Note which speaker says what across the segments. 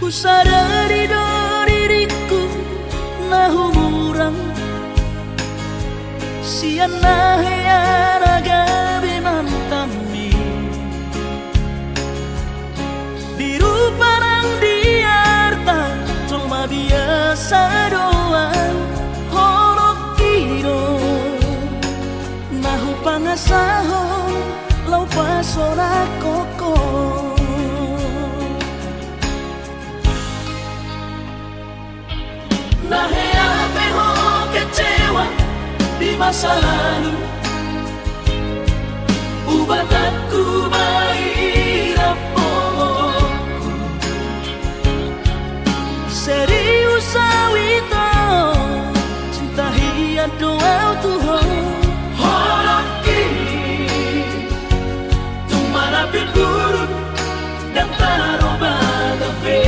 Speaker 1: Ku sadari do diriku nahu murang siana heyaraga binantami biru parang diarta cuma biasa doang horok kiro nahu pangasaho lau pasora koko. Nahe ape ho kecewa di masa lalu, ubat aku mairapoku serius awito cinta hiat doa Tuhan holoki tumarapi buruk dan taroba gabe.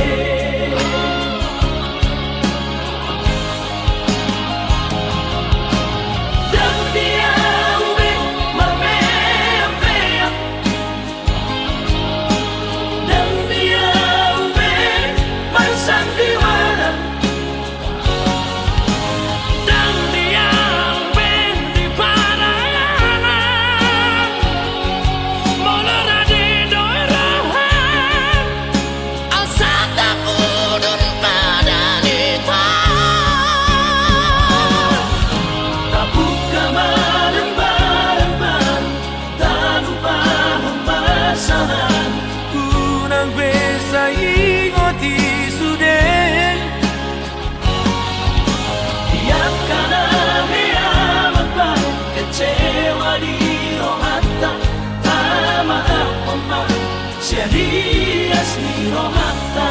Speaker 1: Serias ni rohata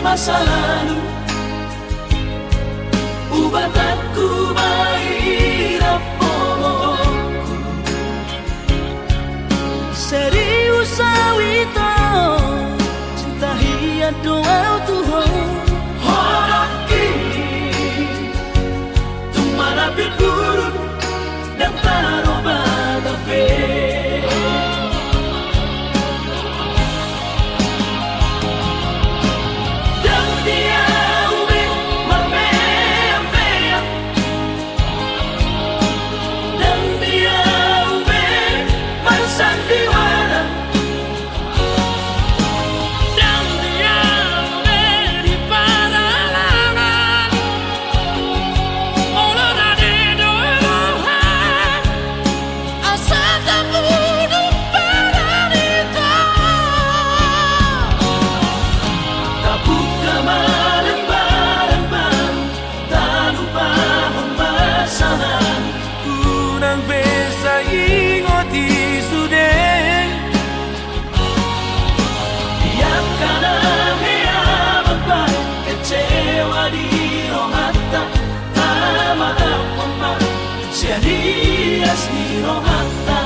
Speaker 1: masa lalu, ubat aku mairapoku serius awito cinta hiat doa Tuhan holoki tumarapi buruk dan taroba gabe. Serias ni rohata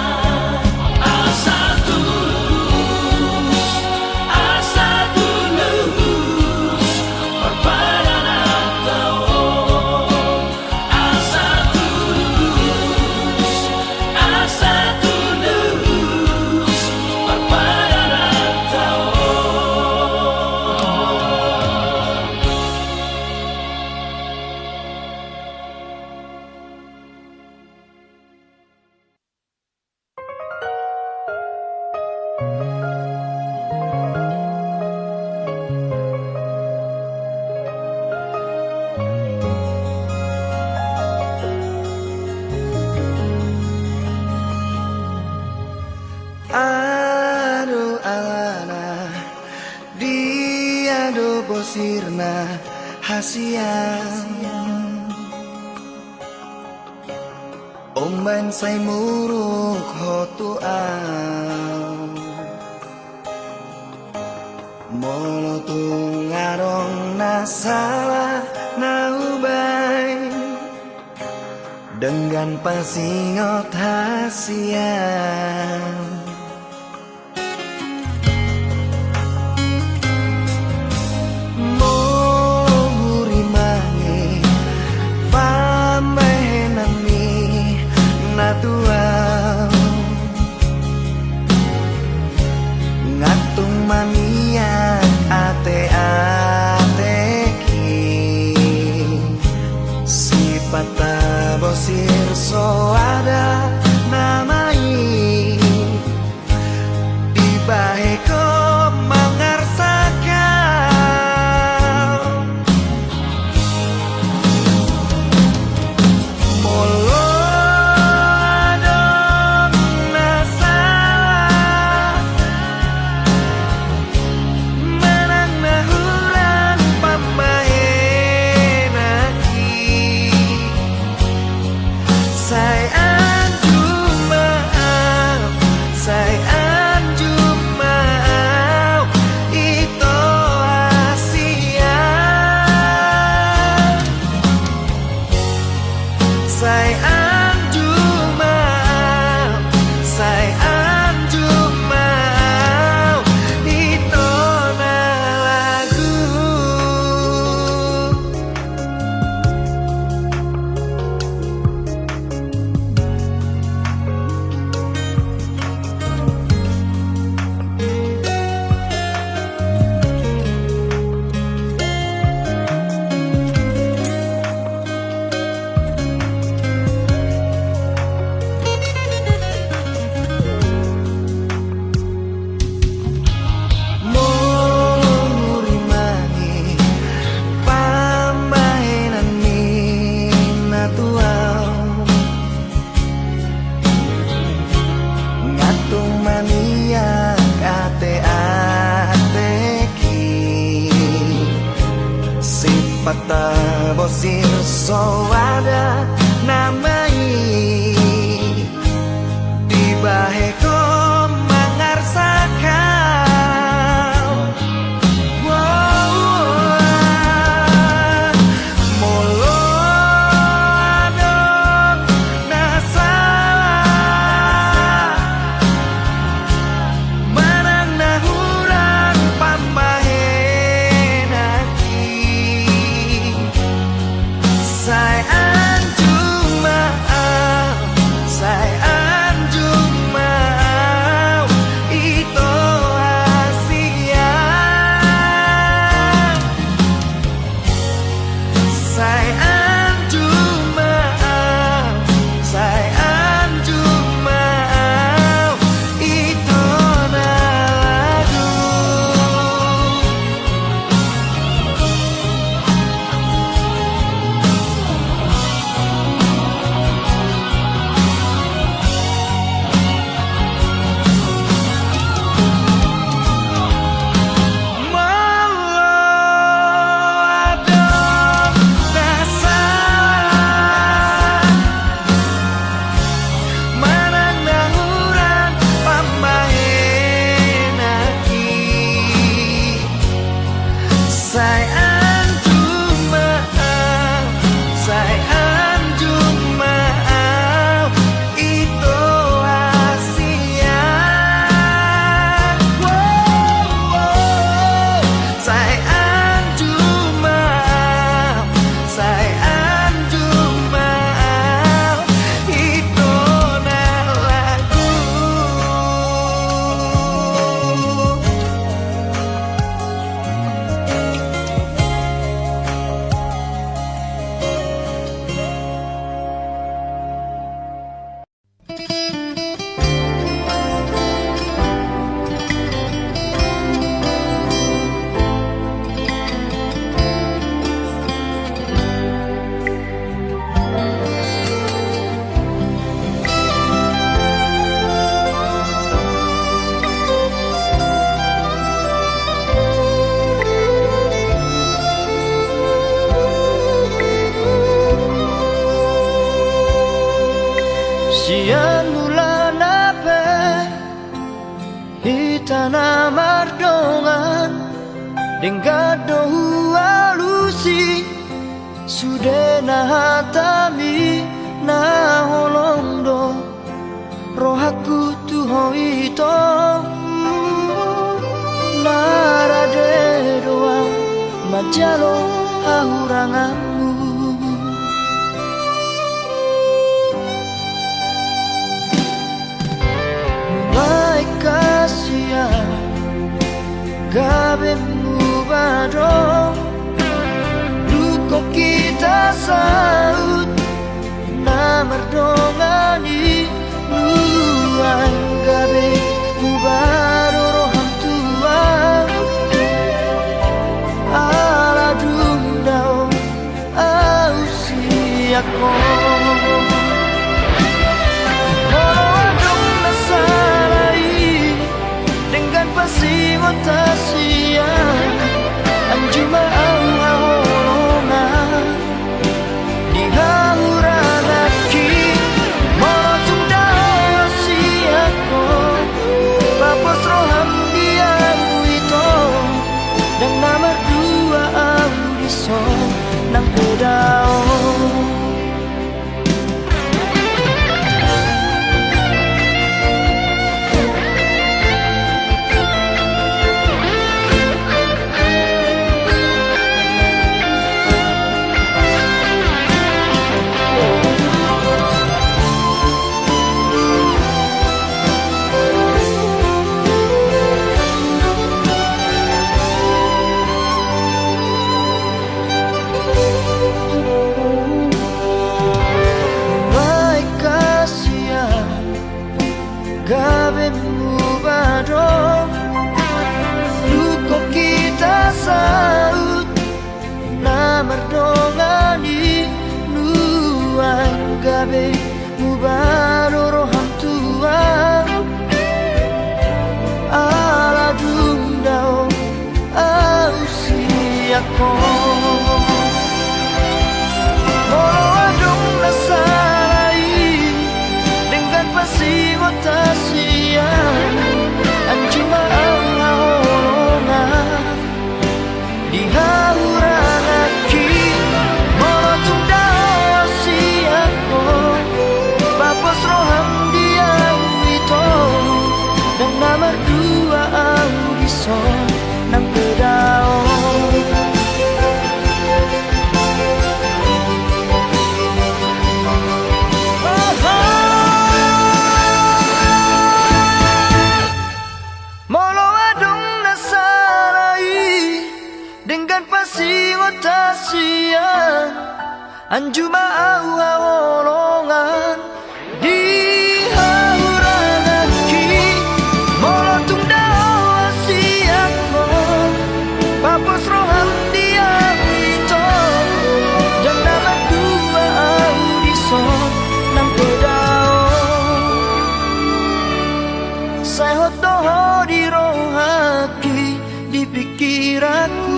Speaker 1: asa tulus perpadanan tao asa tulus perpadanan tao.
Speaker 2: Aduh alana dia do bosirna hasian Oman say muruk hotu ang Molo masalah na ubay dengan pasingot hasian. Mohuri mangi pamenami natuang ngatung mania ate-ateki sipata bosir so ada namai di baheko mangarsakan molo adong nasalah menang nahulan pamahenaki sayang jumaaf sayang jumaaf itu asia sayang jumaaf itu na lagu. Mohuri mangi pamainan minatuang ngatung mania ate-ateki sipata bosir so ada namai di baheko mangarsakan molo adong nasalah menang nahuran pamahenaki sayang jumaaf sayang jumaaf itu asia sayang jumaaf itu na lagu. Sayang jumaaf itu asia sayang jumaaf itu na lagu. Sian bulan ape hitana mardongan denggado alu dena hatami na holondo rohaku tuhoi to narade doa majalo hahuranganmu mulai kasia gabe mubaro luko kita saut na merdongani luang gabe mubaro roham tua ala dundao ausiako Tasia anjuma ahorona di hauranaki motung dasiako papos roham dia itu dan nomor dua audison nang pedao gabe mubaro luko kita saut na merdongani nuang gabe mubaro roham tua ala dundao ausiako Tasia anjuma ahorona di hauranaki motung dasiako papos roham dia itu dan nomor dua audison nang pedao anjuma ahorongan di hauranaki molotung dasiako papos roham dia itu dan nomor dua audison nang pedao saya hotoho di rohaki di pikiranku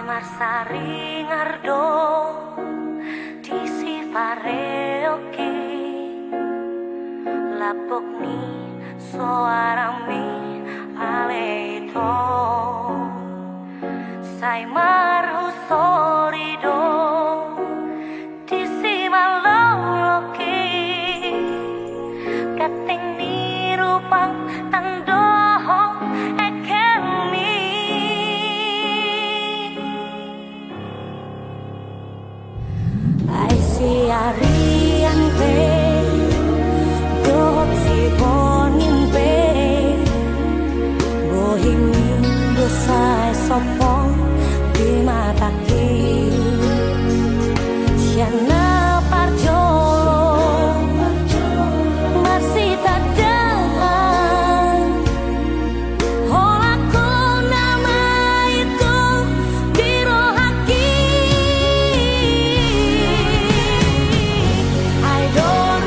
Speaker 3: Marsari ngardo di sifareoki lapok ni soarami aleito sai marhu sorido di simaloloki kating ni rupang tandohong ekemi I see Arian Bay, Dok si Bonin Bay, Bohimi dosai sopong di mata kiri, Siana Parjolo, masih tak jalan, holaku nama itu birohaki. I don't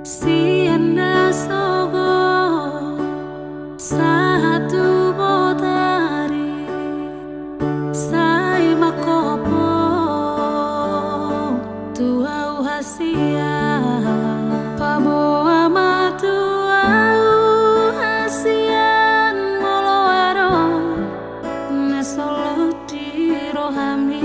Speaker 3: Sienda sogo satu botari sai makopo tuau hasia pamoa matuau hasian moloaro nesolo di rohami.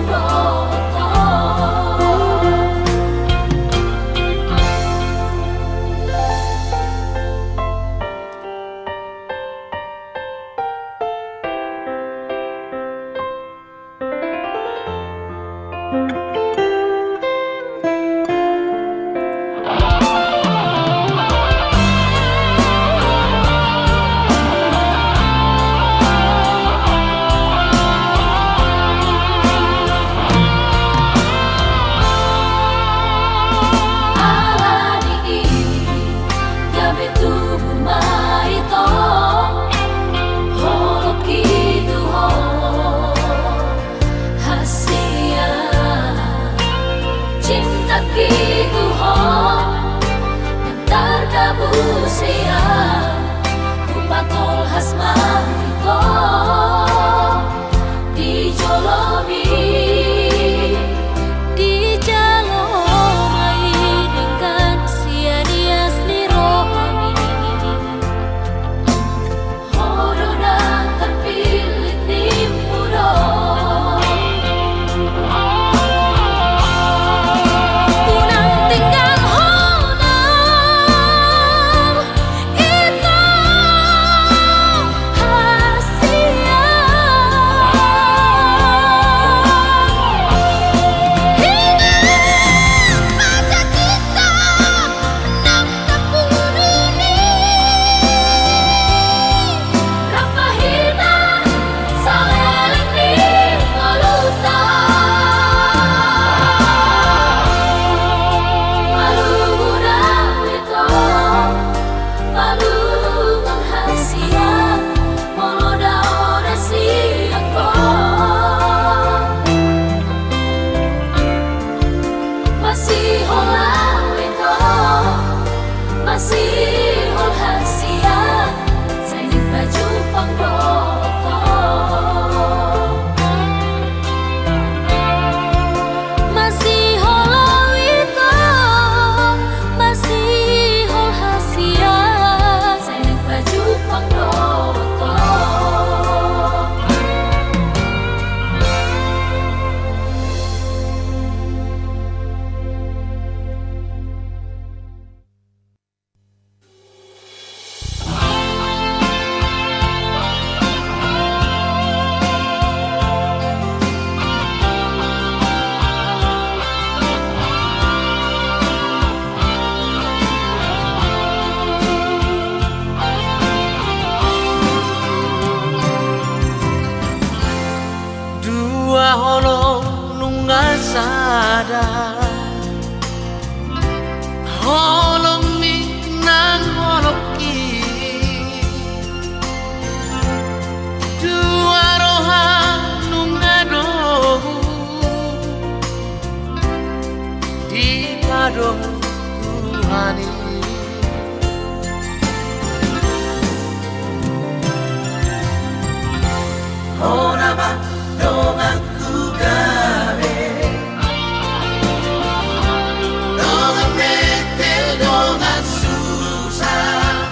Speaker 3: panggoto. Busia Kupatol hasman ito di jolomi dengan sianias ni rohami Hodo na terpilit ni mudo Unang tinggal
Speaker 2: Holo nungasada Holo minang holo ki Dua roha nungado Di pado Tuhan Hona ba dongan kugare dongan metel dongan susah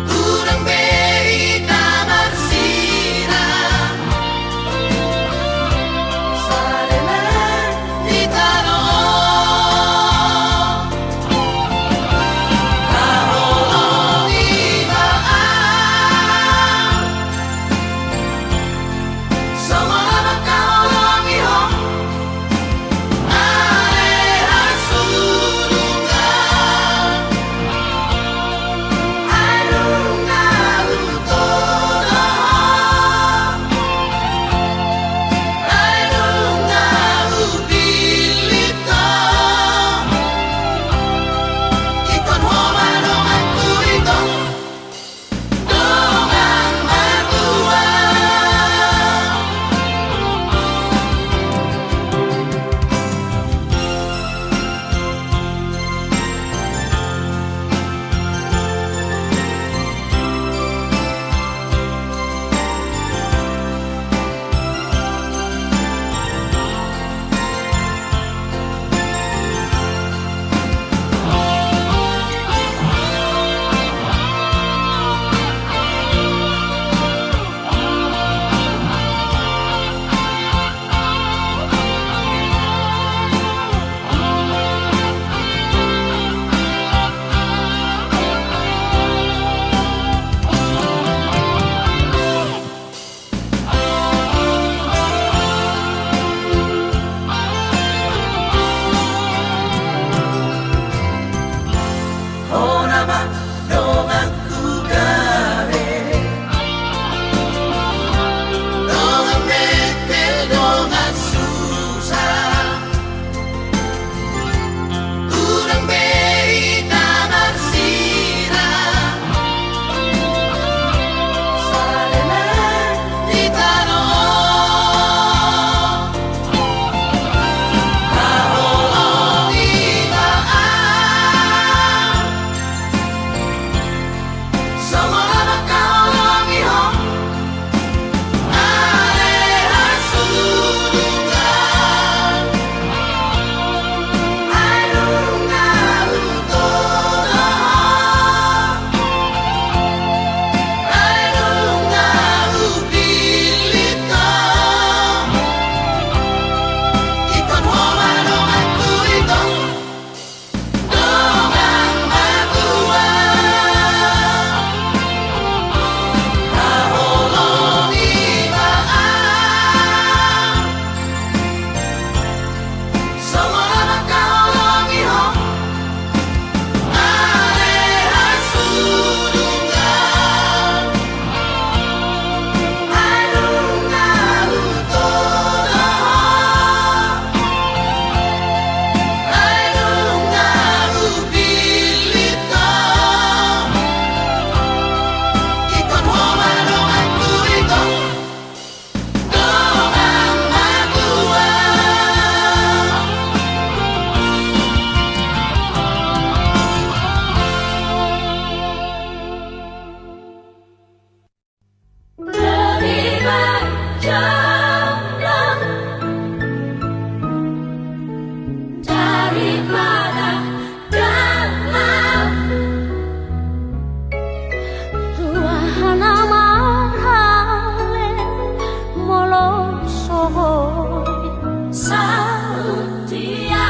Speaker 2: kurang bei kamar sina sadela di tanah kaholo ibaan
Speaker 3: dalam daripada dalam Tuhan amare molosoy sautia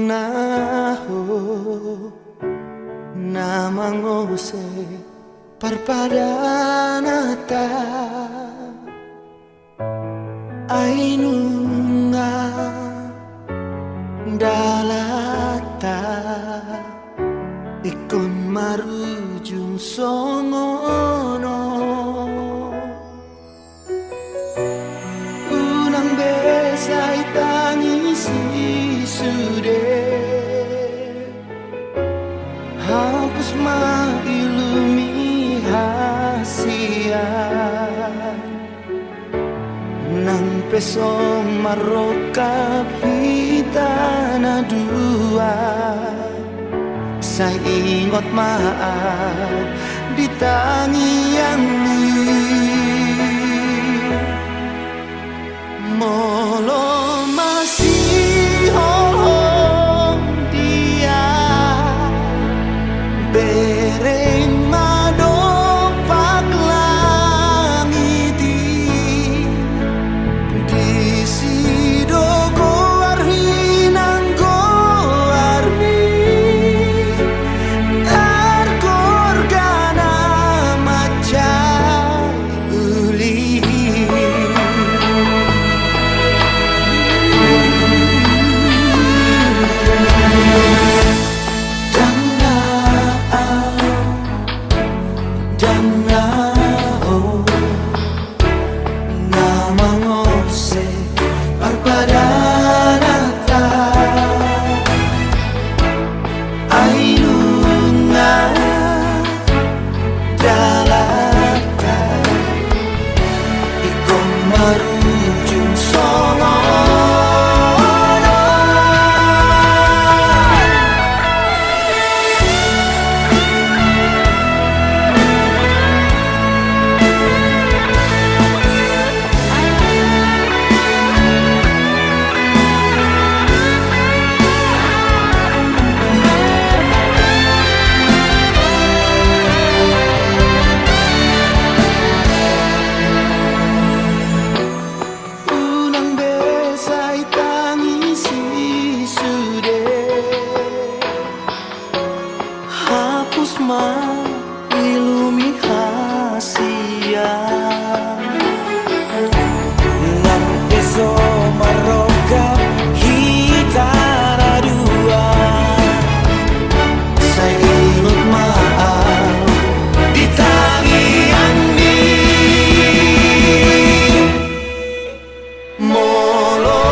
Speaker 4: naho namangose parpadanata ainunga dalata ikon marujung songono unang besay tangisi sude hapus mailumi hasian nang peso marokap hitana dua saya ingot maaf di tangian molo masih hohong dia bereng madopak lamiti di sidogo arhinang goarmi targorgana macai uli marujung songono ilumi hasia nan peso maroka hitara dua saya ingat maaf di tangian molo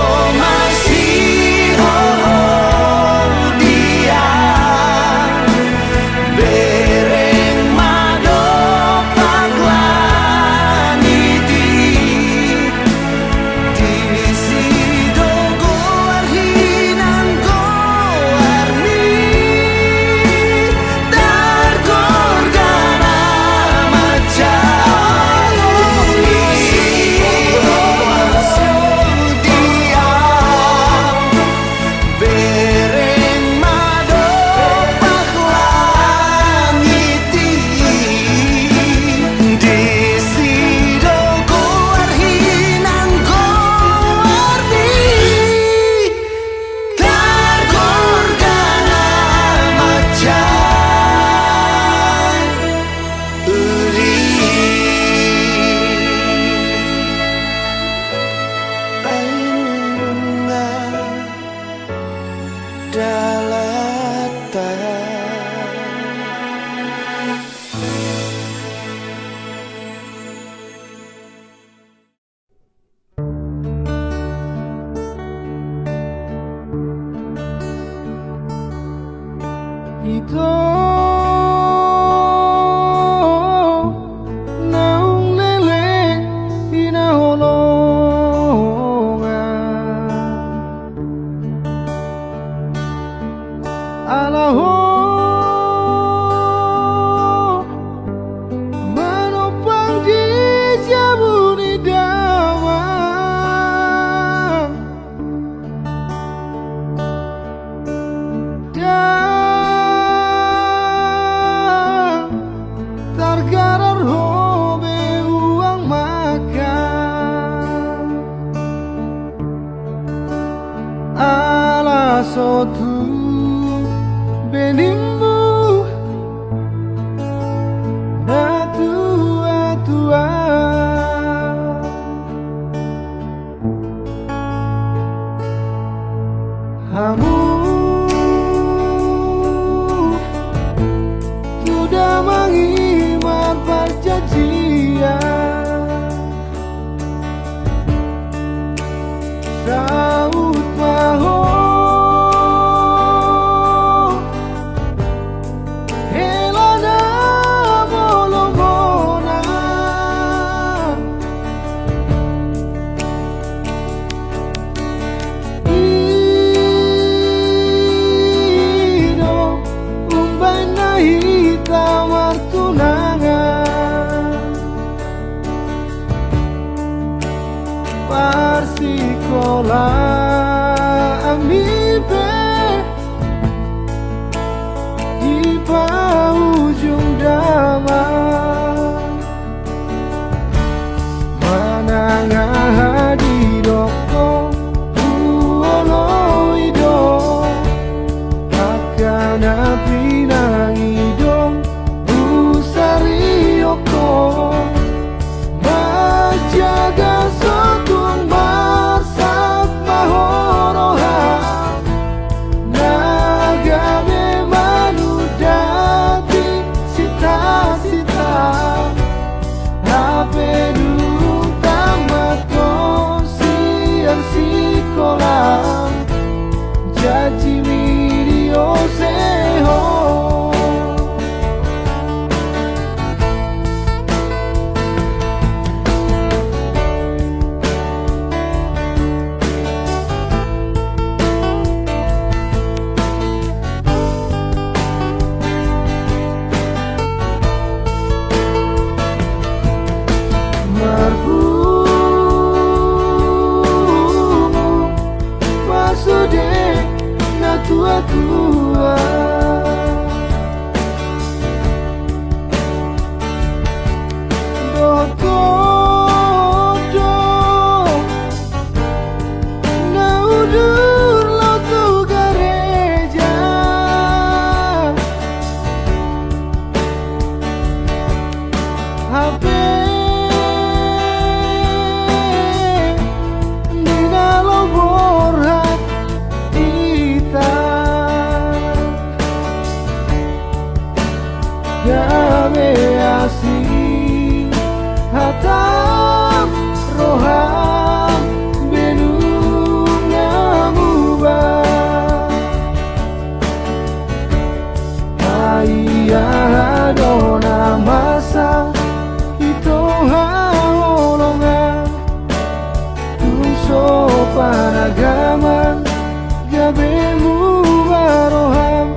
Speaker 4: masih dia bereng madopak laniti di sidogo arhinang goarmi targorgana macai dia bereng madopak langiti di sidogo arhinang goarmi targorgana macai uli ainunga dalata
Speaker 5: Ito naong lele pinahulungan alaho manopang di jabuni daman targarar hobe uang makan ala sotu benimmu na tua-tua kamu sudah mengimat perjanjian Saut maho Helana molomona Ino umbana hitam tunangan Parsikola amibe di ujung damai mananga di doko uolo ido akan pinang idong usarioko majaga sotun marsat mahoroha nagame manudati sita-sita hapedung tamaton siang sikolah jaji mirio seho tua-tua do na udur lo tu gereja HP Nina lo borhat Game asih hatam roham benungamubah Ayah dona masa itu haolongan Tuso panagaman gabemu baroham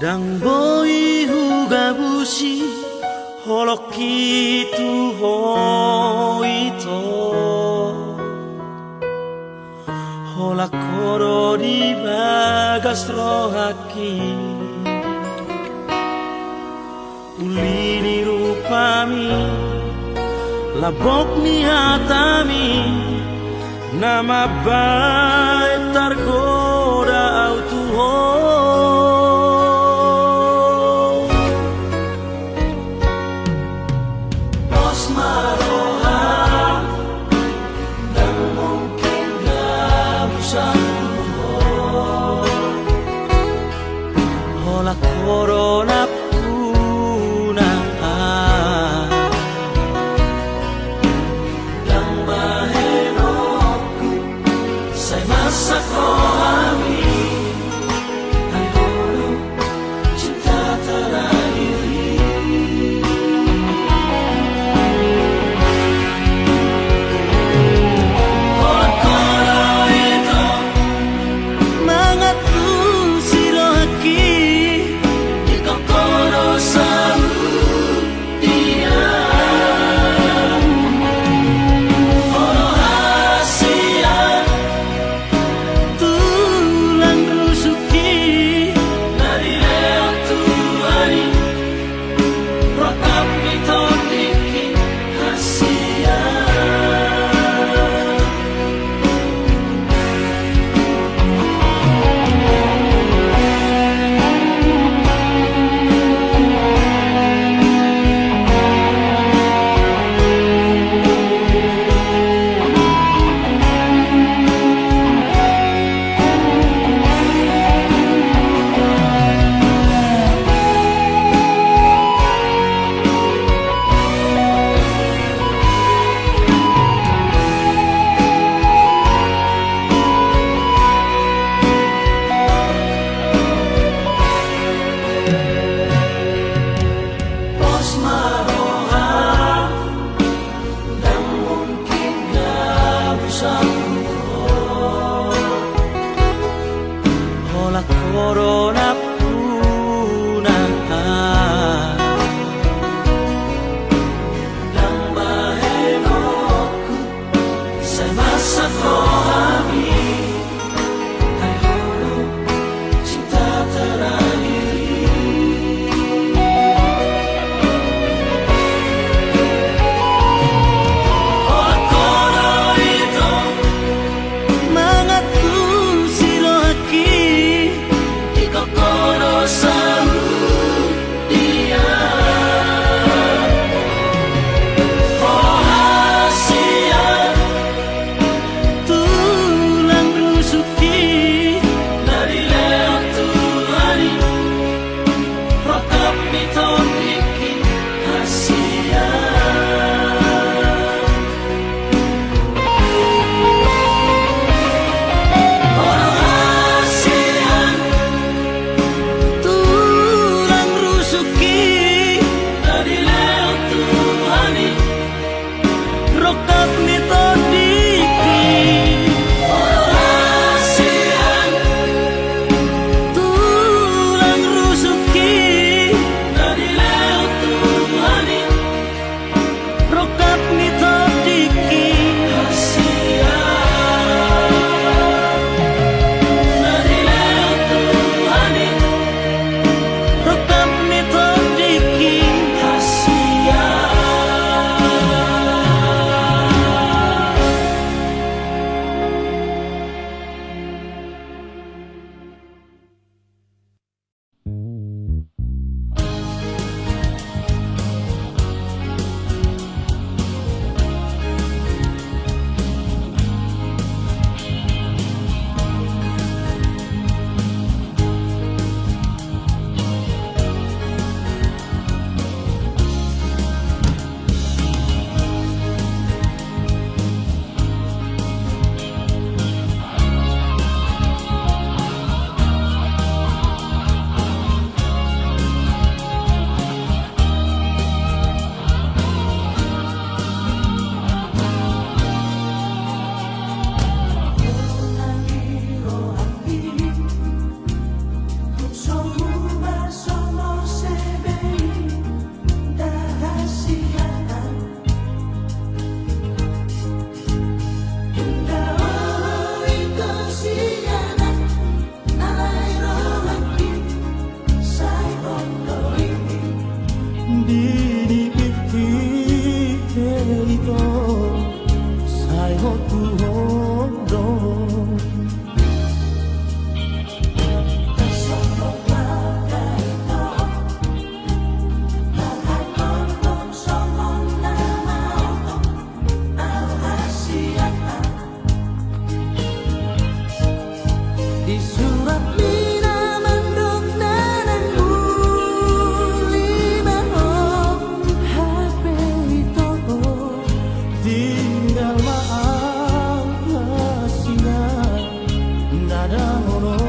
Speaker 1: Dang boy huga bushi holoki tu hoito hola koro di bagas rohaki ulini rupami labok ni hatami nama baik tergoda autuho Pos maroha dan mungkin gak bisa hola corona puna dan bahenoku saya masak rohani hai holo cinta terakhiri hola koro itu mangatu sirohaki di kokoro samu dia holo hasia tulang rusuki dari leo tuhani rokap mitodiki hasia Pos maroha dan mungkin gak bisa hola corona puna dan bahenoku saya masak rohani hai holo cinta terakhiri hola koro itu mangatu sirohaki di
Speaker 5: Di surat mina mendung nanangmu lima HP itu tinggal maaf siang nada mono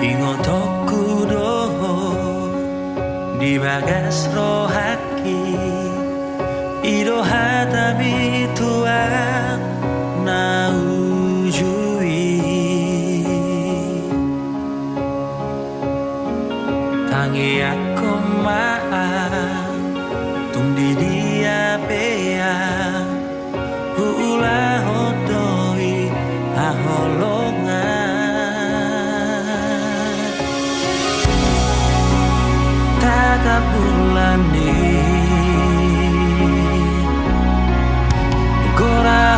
Speaker 6: Ingotoku doho di bagas rohaki ido hatami tuang na ujui tangi aku maaf tung di dia pea hula hodoi aholongan taka bulan ni gora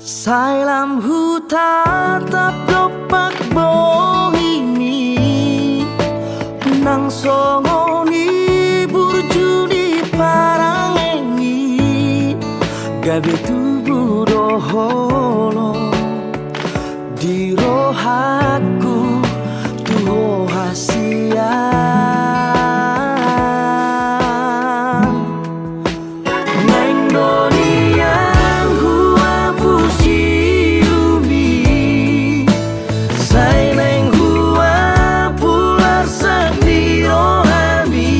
Speaker 5: Sai lam hu tatap dopak bohimi nang songoni burjuni parangengi gabe tubuh doholo di rohaku tuho hasian neng dunia hua pusiumi sai neng hua pular sendiro hami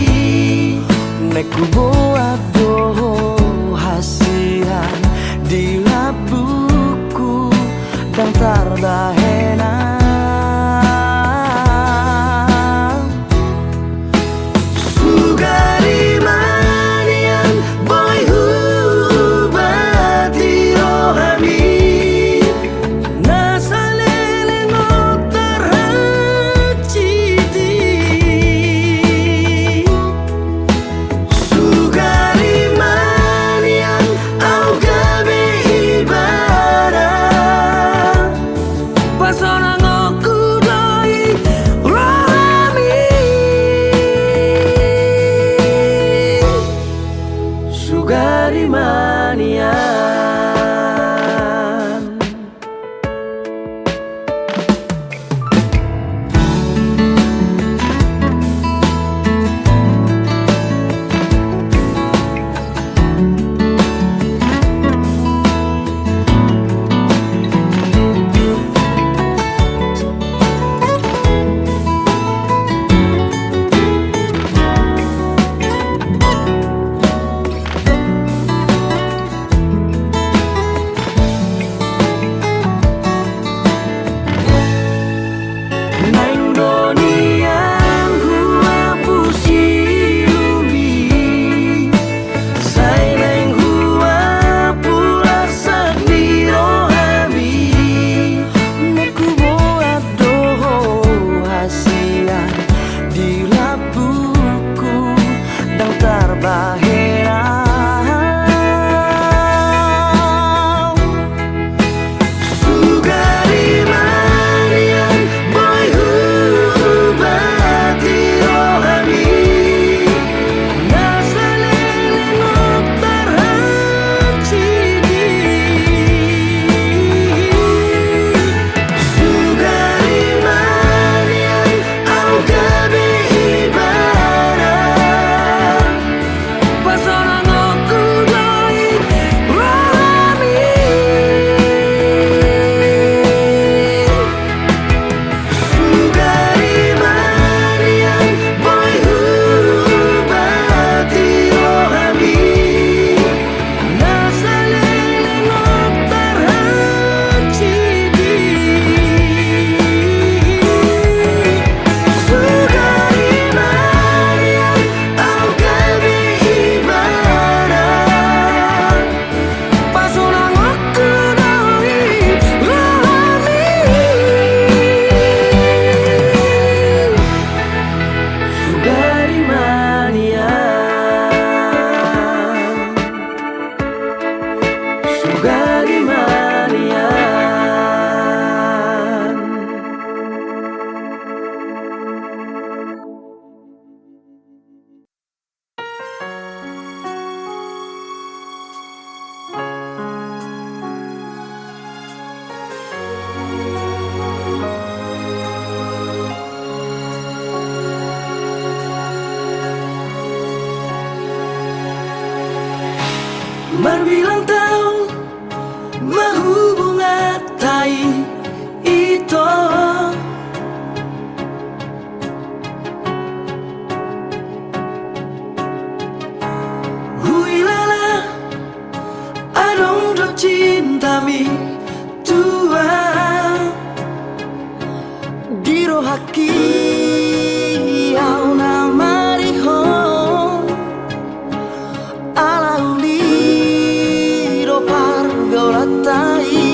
Speaker 5: neku buat doho hasian di labuku dan tardahena sugari manian boy hubati rohami nasalele notar haciti sugari manian au gabe ibadah pasona ngokudai rohami sugari manian neng dunia hua pusiumi sai neng hua pular sendiro hami neku buat doho hasian di labuku dan tarbahera sugari manian boy hubati rohami nasalele notar hacidi sugari manian au gabe ibadah pasona ngokudai rohami sugari manian boy hubati rohami nasalele notar hacidi sugari manian au gabe ibadah pasona ngokudai rohami sugari manian sugari manian berbilang tahun mahubungatai ito huilala adong do cintami tua diro haki au namariho alauli do pargolatai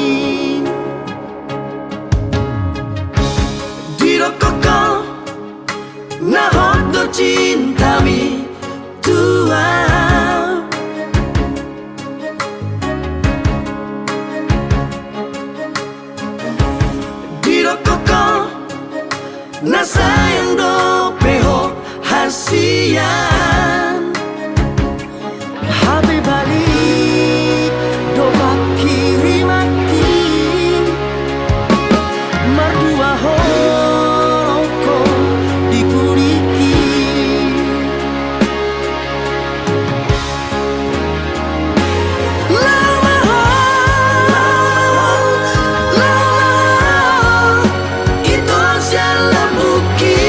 Speaker 4: koko na sayang do peho hasian
Speaker 5: Habi balik do kirim mati Mardua horoko dikuliki
Speaker 4: Lama itu siapa buki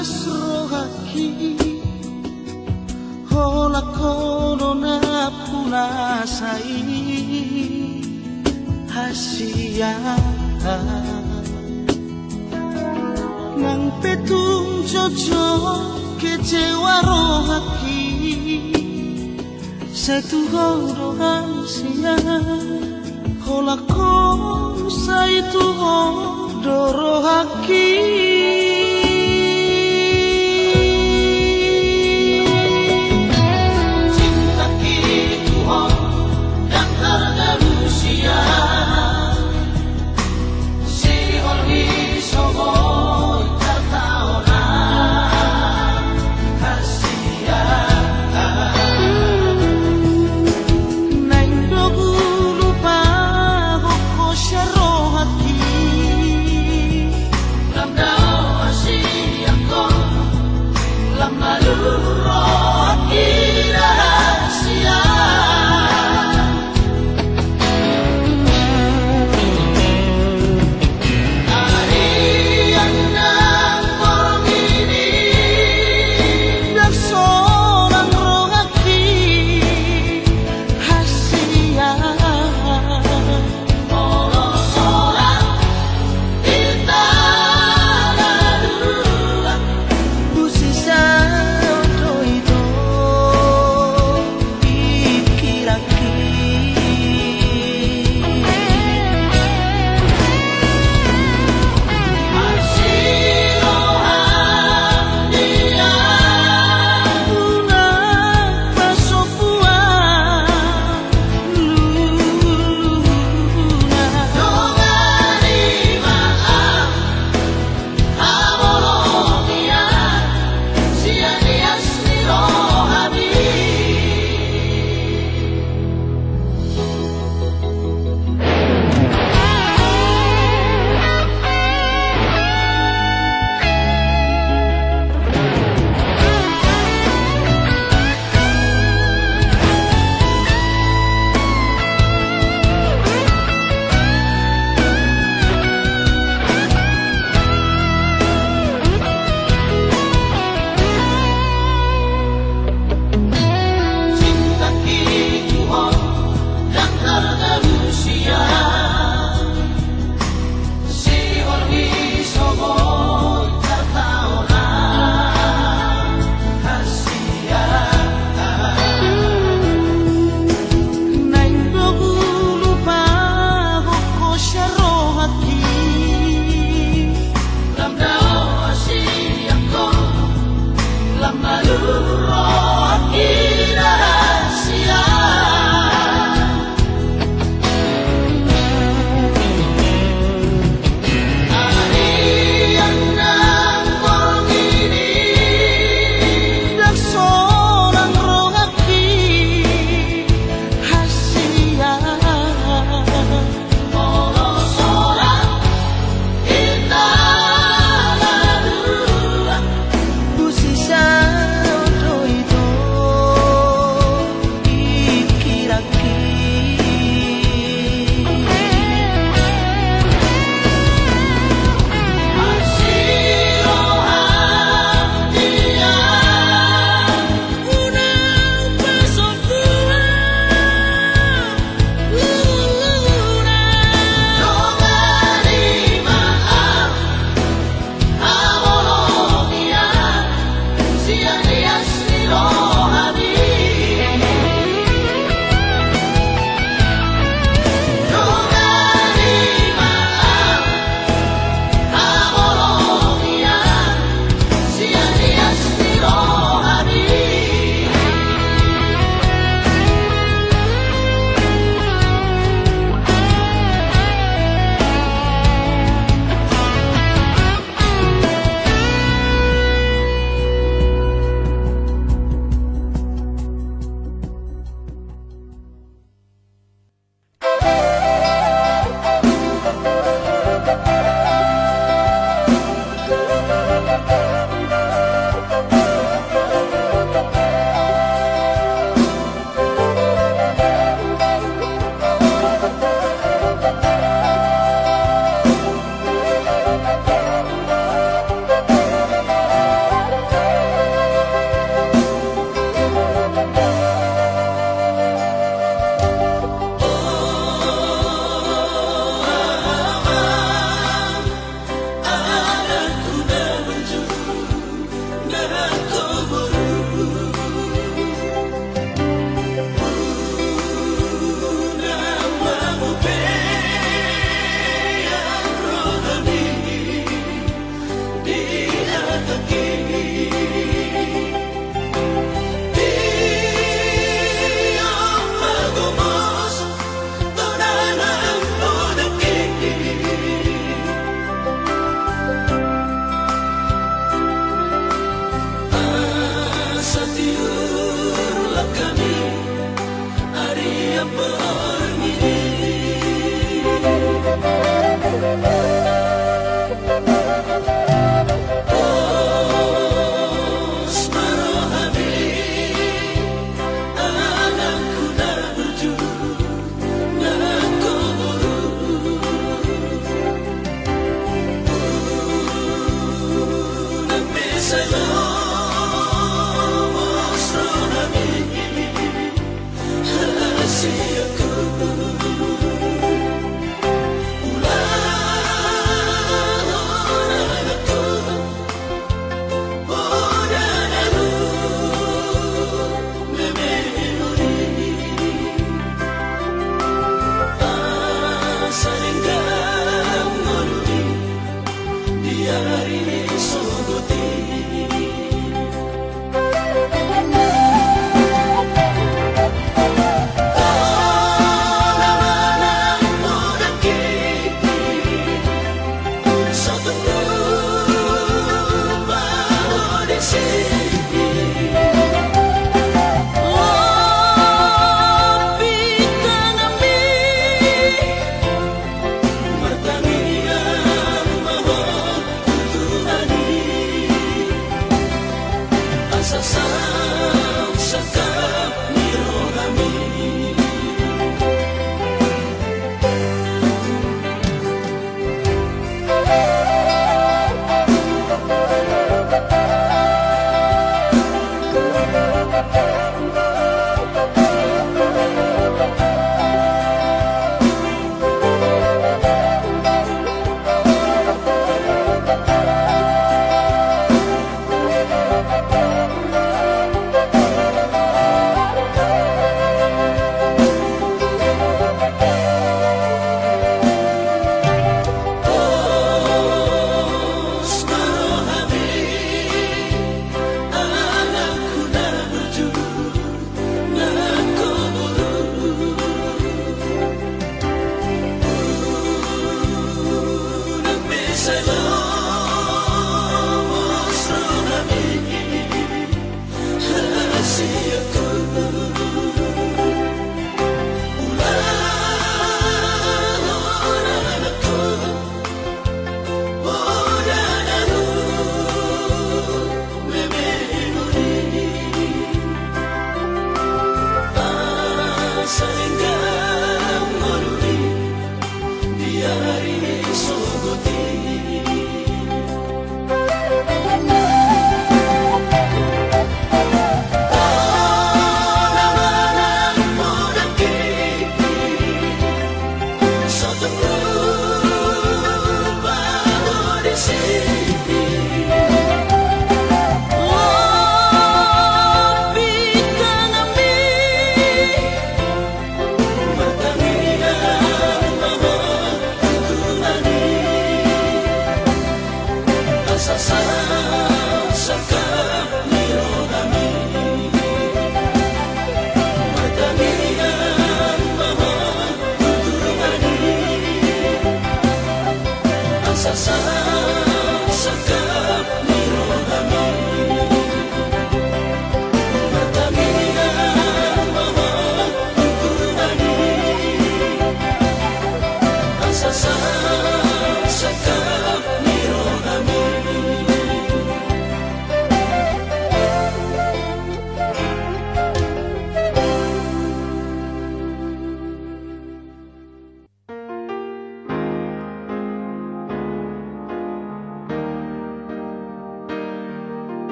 Speaker 1: lunas rohaki hola kono na punasai hasia nang petung jojo kecewa rohaki satu horo hasia hola kono saitu horo rohaki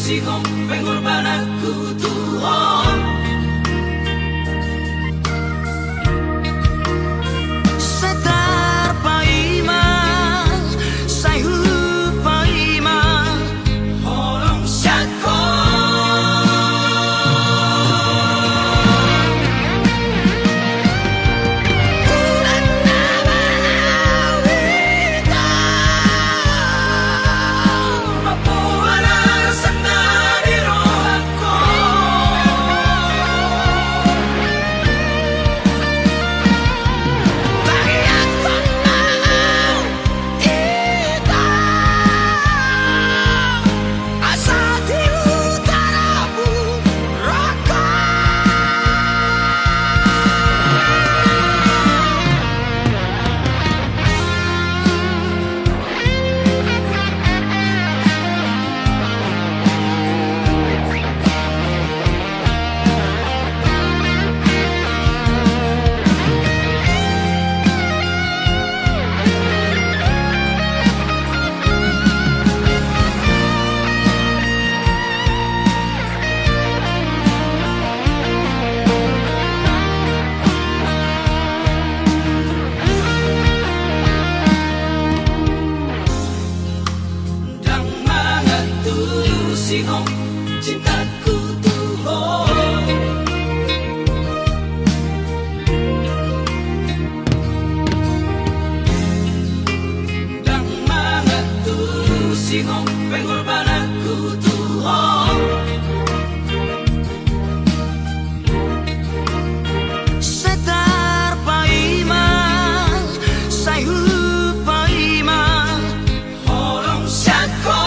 Speaker 1: sihong pengorbanan ku Tuhan.
Speaker 5: Setar paima Sayhu paima
Speaker 1: Holong syako Mapuana sana di rohako. Dan mengatu sihong cintaku Tuhan. Dan mengatu sihong pengorbananku Tuhan.
Speaker 5: Setar paima Sayhu paima
Speaker 1: Holong syako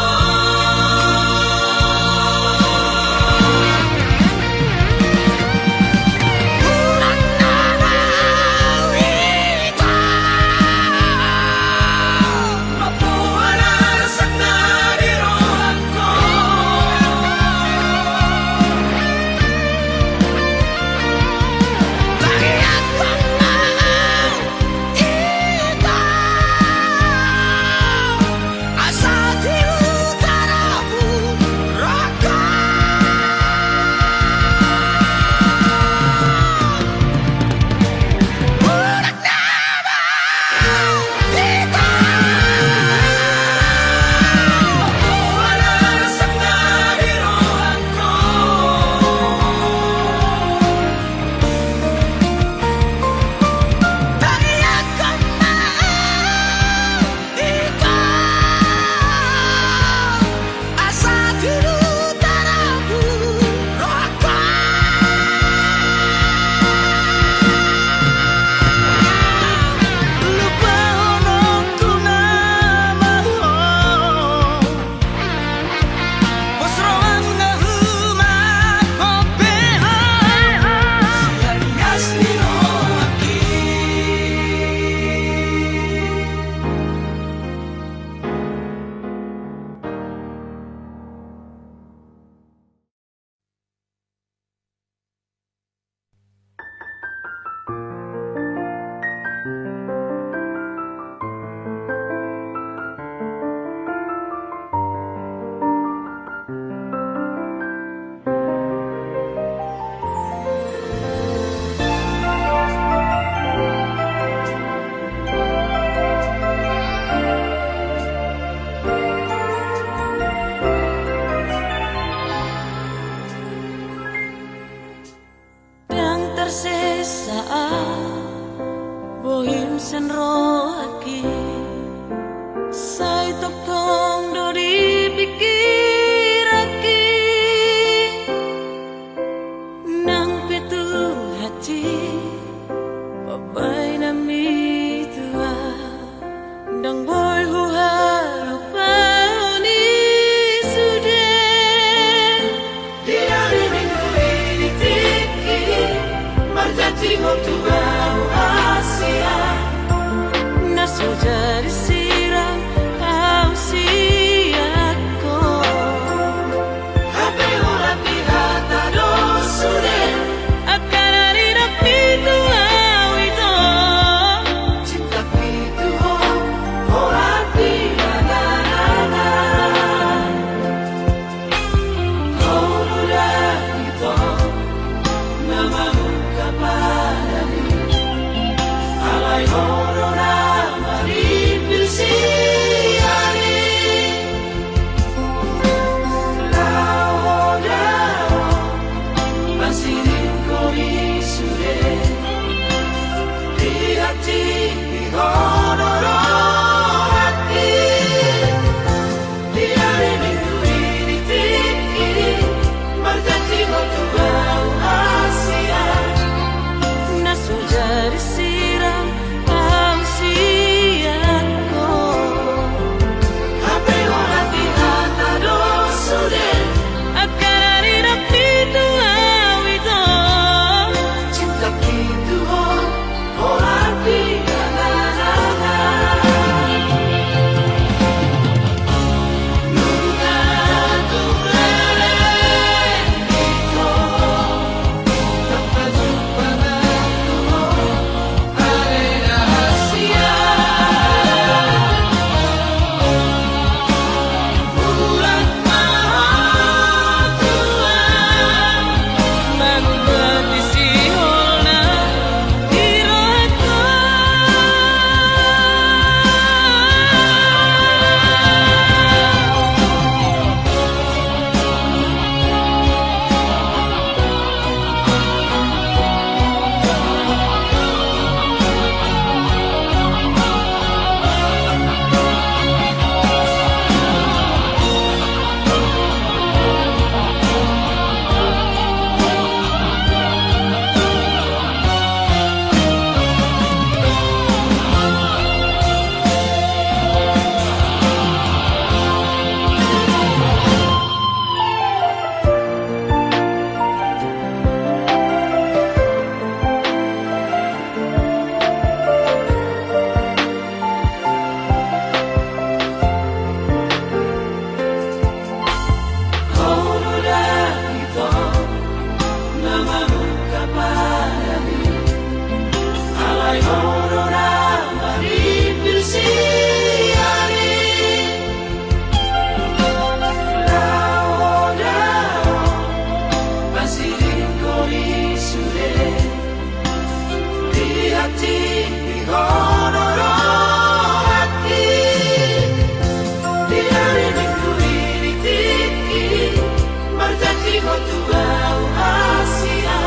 Speaker 1: tiho tuau Asia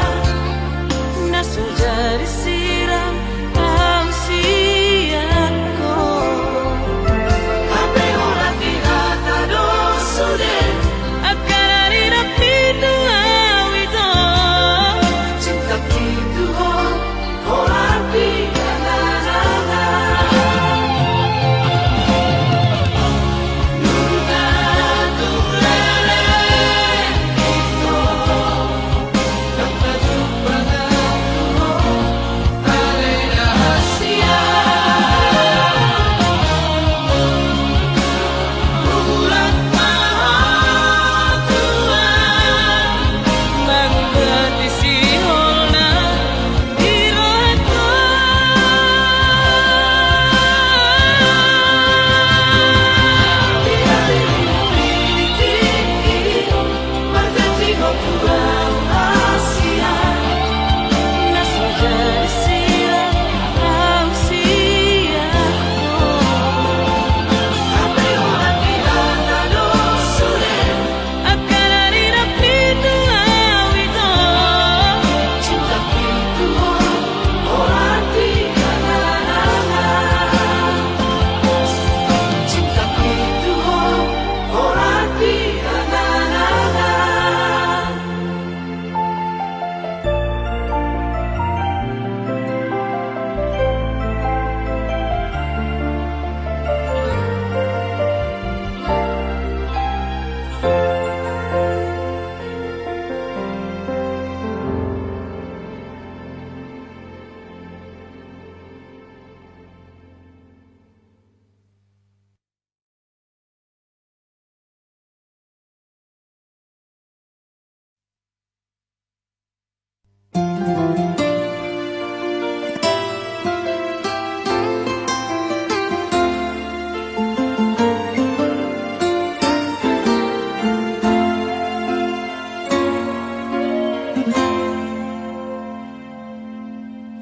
Speaker 5: na sudah disiram tausiaku.
Speaker 1: Hape orang tirata dosude
Speaker 5: Akan ada napi tuau itu.
Speaker 1: cinta gitu orang pianana Luna tulele itu Tanpa jumpa aku Ale rahasia Bulan maha Tuhan
Speaker 5: Mengerti si holna dirohku. Na sudah disiram tausiaku. Akan ada napi tuau itu.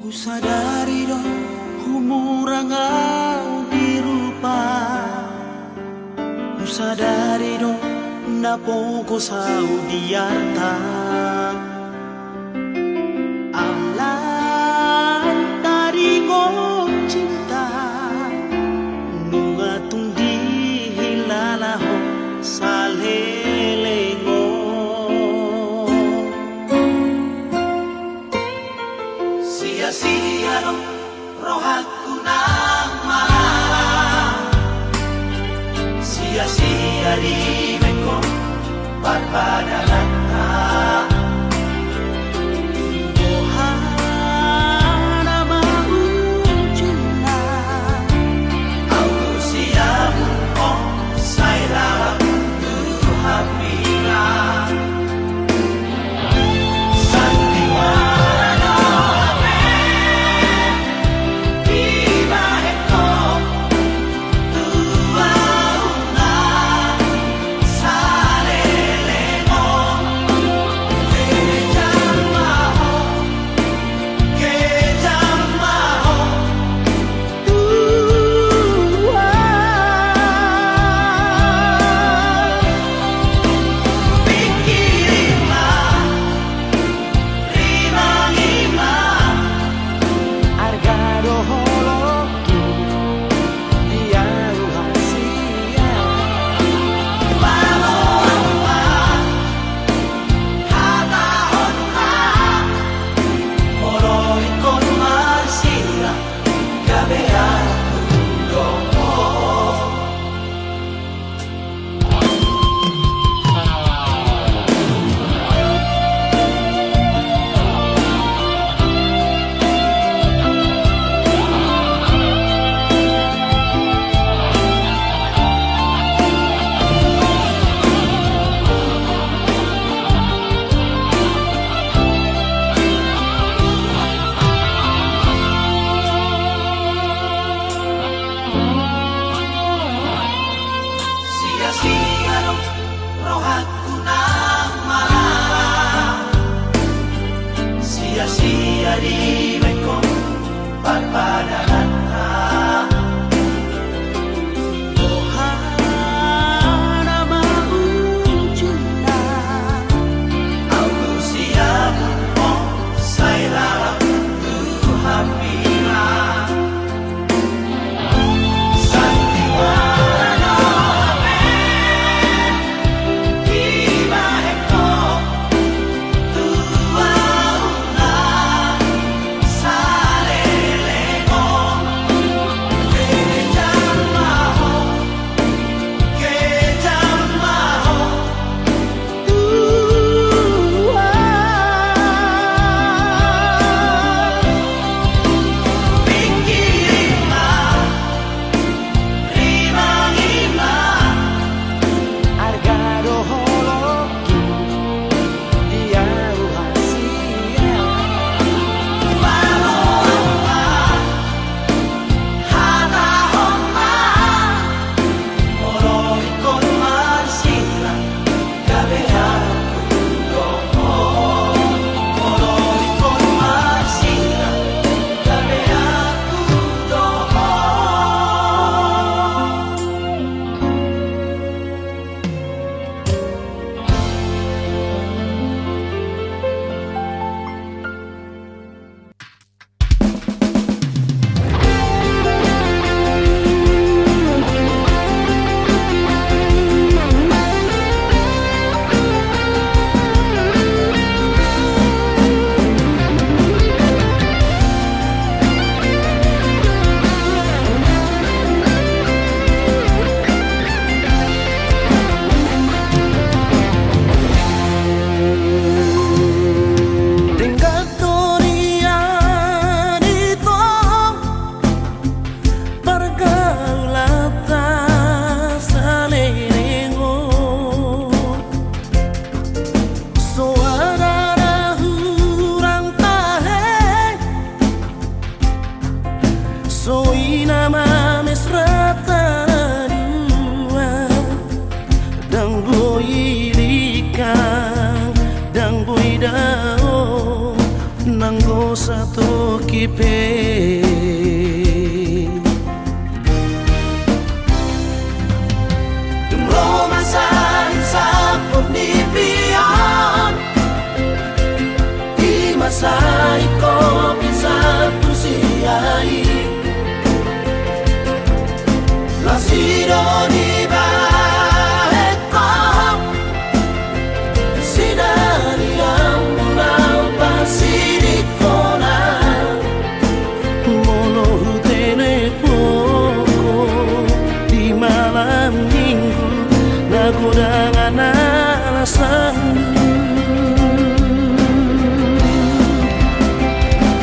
Speaker 4: Ku sadari dong humurangau dirupa. Ku sadari dong napo ko sau diarta. Alan dari ko cinta nunga tung di hilalaho salelengo. Sia-sia dong rohaku nang malam. Sia-sia di meko barbadanata. Ohana mau cinta. Au siamu oh saila guru hapila. Sandiwara
Speaker 1: Salele
Speaker 5: satu kipe
Speaker 1: Dumlo masahin sa pagnibiyan Di masahin ko pinsan tusiyay Lasiro di bahet ko Sinari ang mulaw pasidik ko na
Speaker 5: Molo telepoko di malam minggu Nakurangan alasan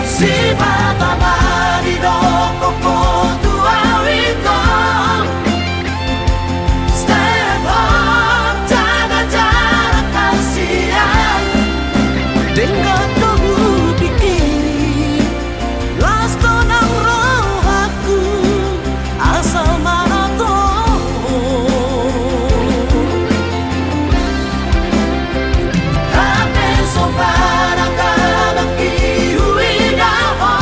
Speaker 1: Si bata marido ko po tuawin ko Step up, jaga-jaga kasihan
Speaker 5: Dengan kamu pikir Lasto ng roh aku Asal mana tahu
Speaker 1: Hape so parang kalang iuwi ako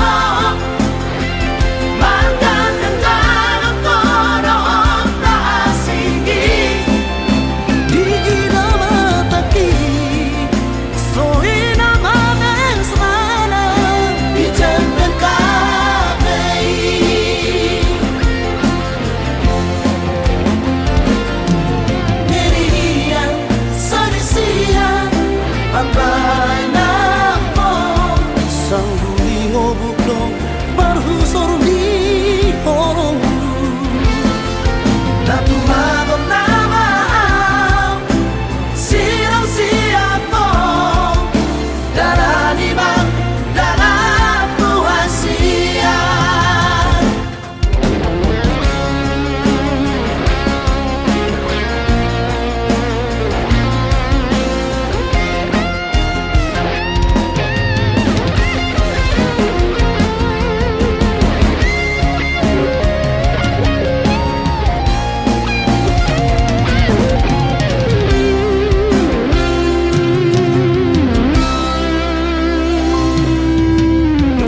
Speaker 1: Magandang ang tono ang naasigi
Speaker 5: Di ina mataki Soy naman ang sana
Speaker 1: Ijangan kami Niriyan sa nisiyan Ang bahay na po
Speaker 5: Isang huling buklong Barhusor di horong
Speaker 1: Na tumagom na maam Sirang siya po Darani bang darang buhay siya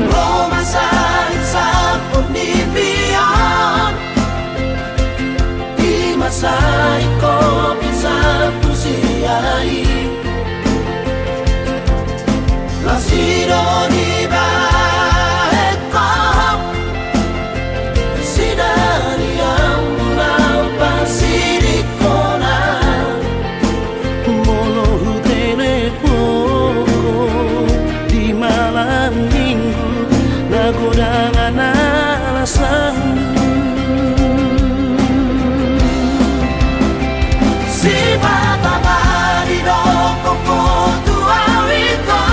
Speaker 1: Lumasahin sa pagnibiyan Di masahin ko pinsan tusiyay Lasiro di bahet ko Sinari ang mulaw pasidik ko na
Speaker 5: Molo telepoko di malam minggu Nakurangan alasan
Speaker 1: Si bata marido ko po tuawin ko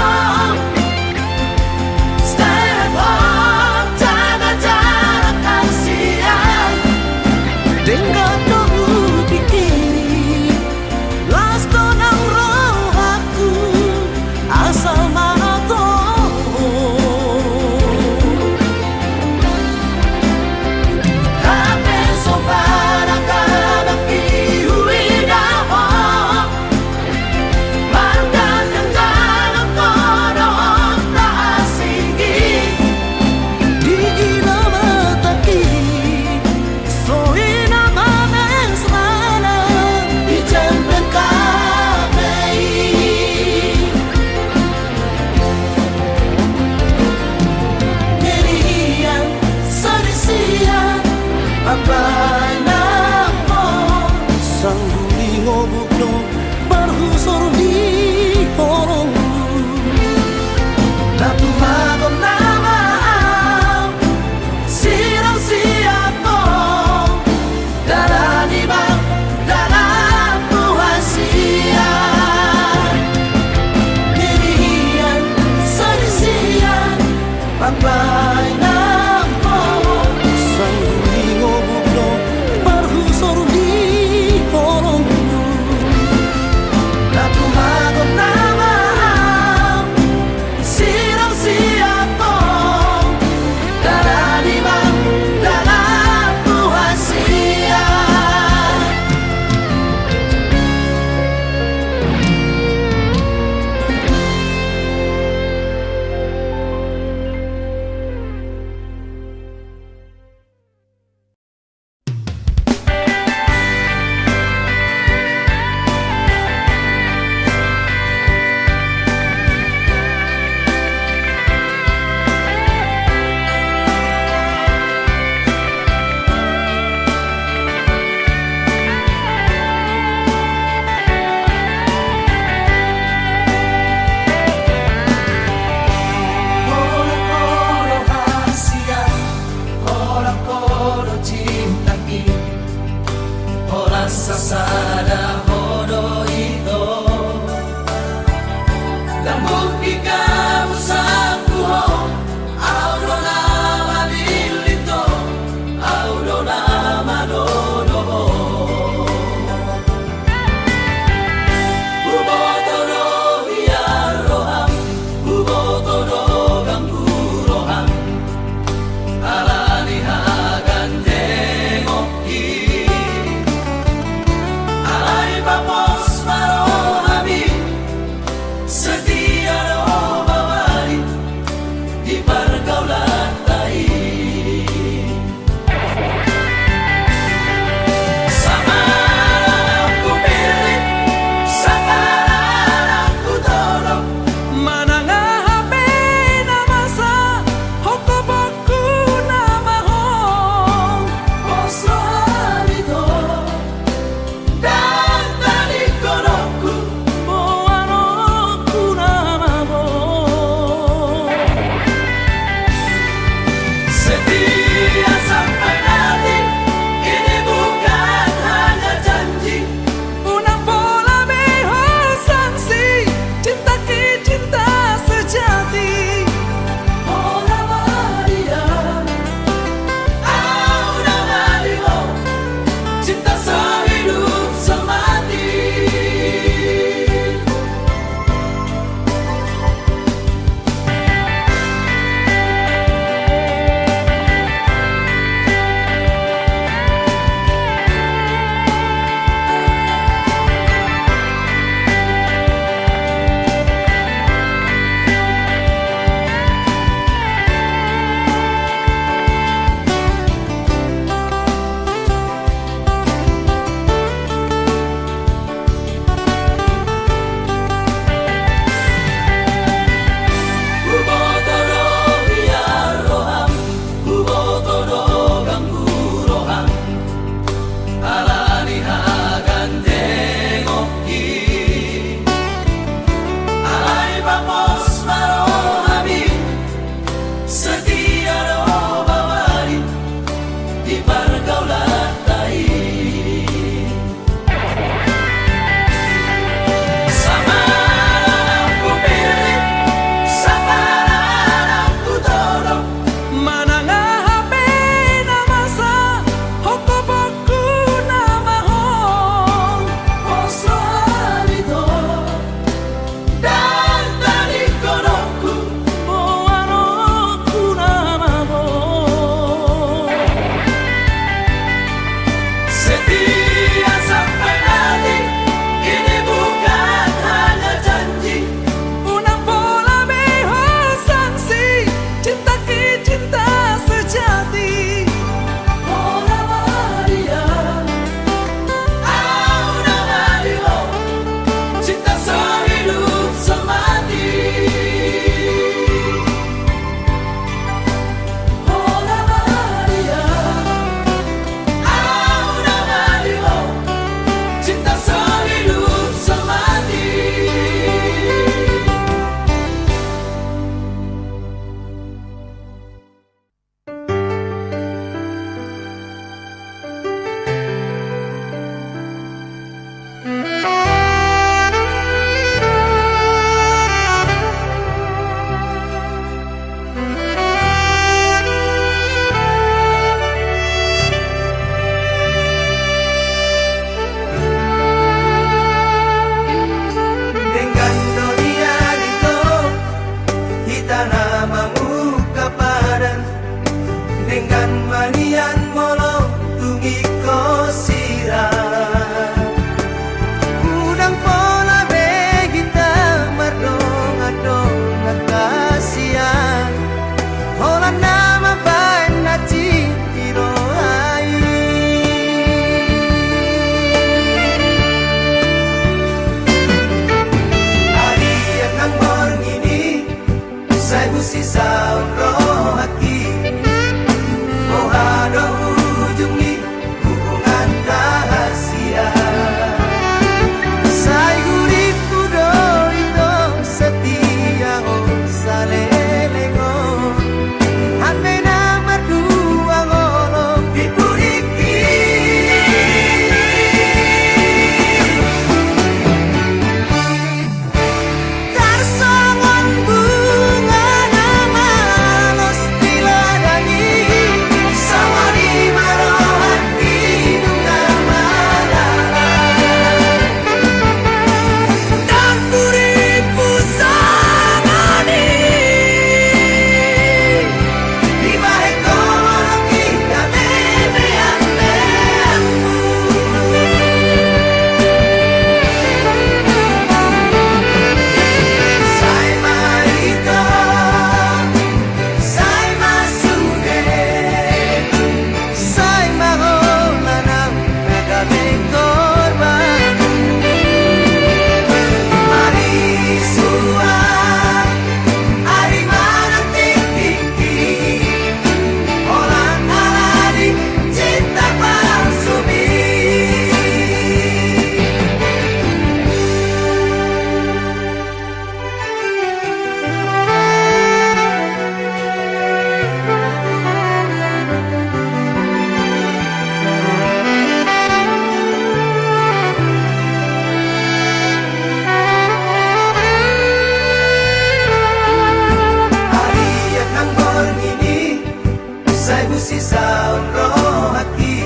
Speaker 4: tersisa umroh hati.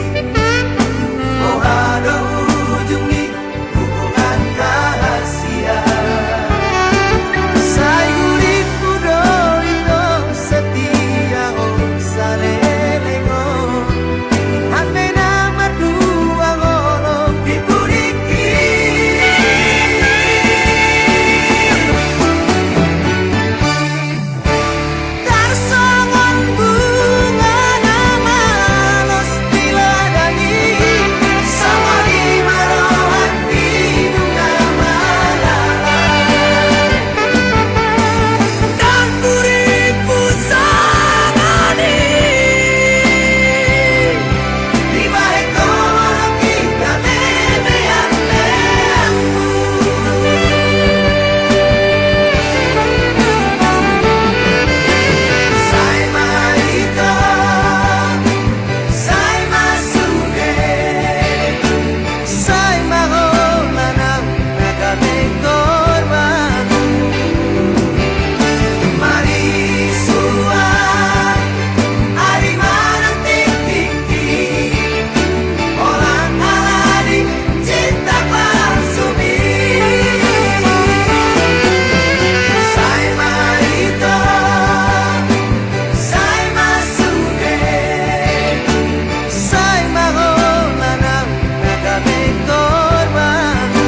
Speaker 4: Oh ada ujungi hubungan rahasia. Sayuriku doino setia oh salelengo. Hamena merdua ngolo dipuriki. Tarsongon bunga nama los diladani. Sama di marohan hidungnya malalai. Dan buriku sangani di balik kolong kita lebean leangku. Sai marito, sai masuge, sai maholanang nagaming kormanu. Marisuan, ari manang tiki-tiki, orang aladi cinta palsumi. Sai marito, sai masuge, sai maholanang nagaming kormanu.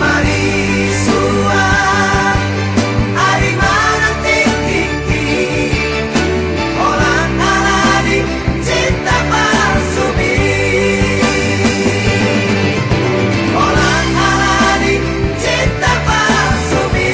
Speaker 4: Marisuan, ari manang tiki-tiki, orang aladi cinta palsumi. Orang aladi cinta palsumi.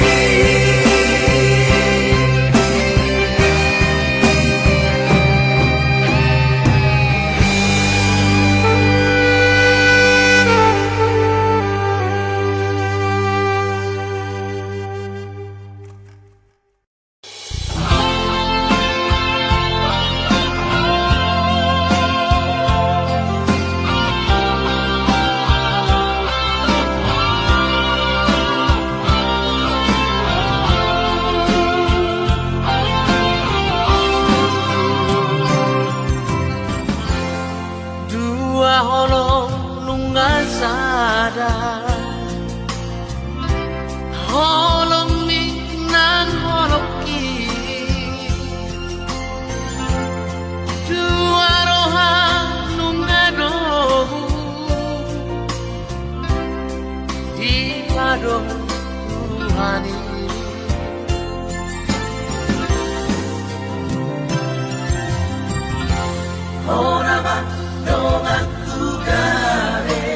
Speaker 5: Dua holong nunggah sadar. Holong minan holong ki. Dua roha nunggah dohu. Di padong Tuhani.
Speaker 4: Oraman dongan kugare,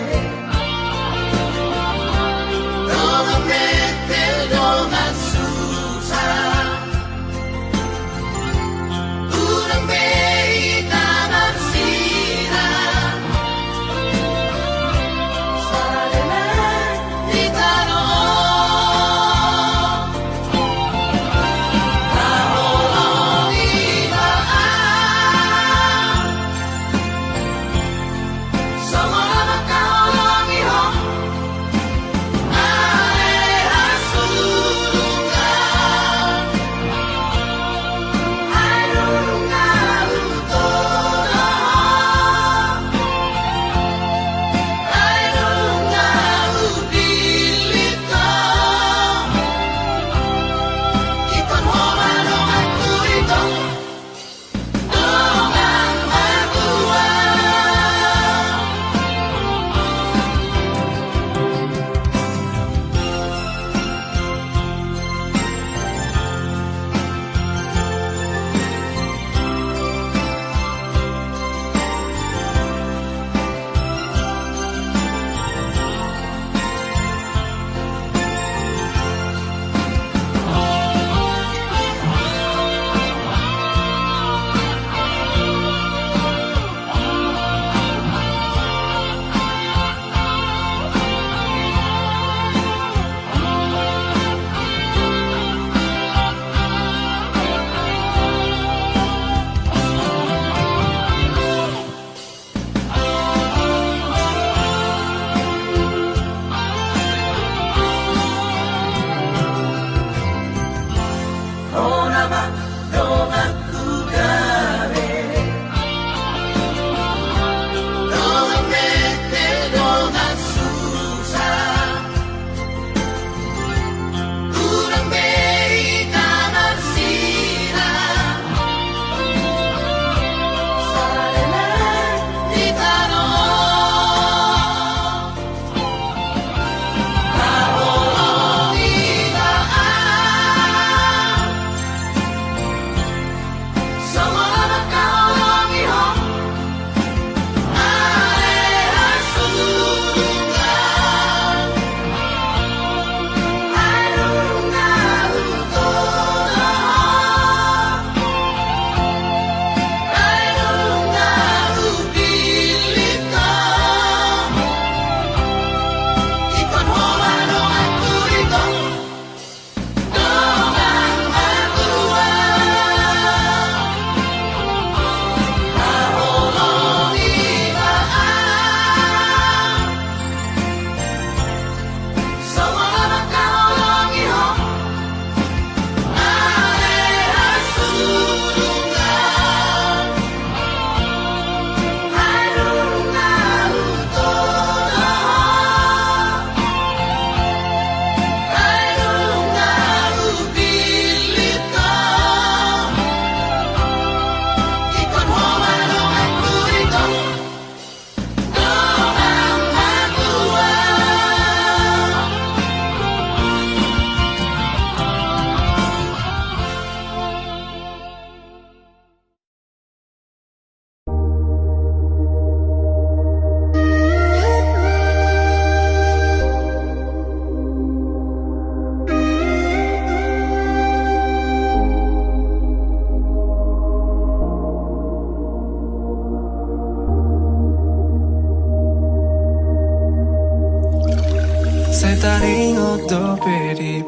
Speaker 4: dongan metel dongan susah. Urang bei tangan sirah. Sarele di tanah.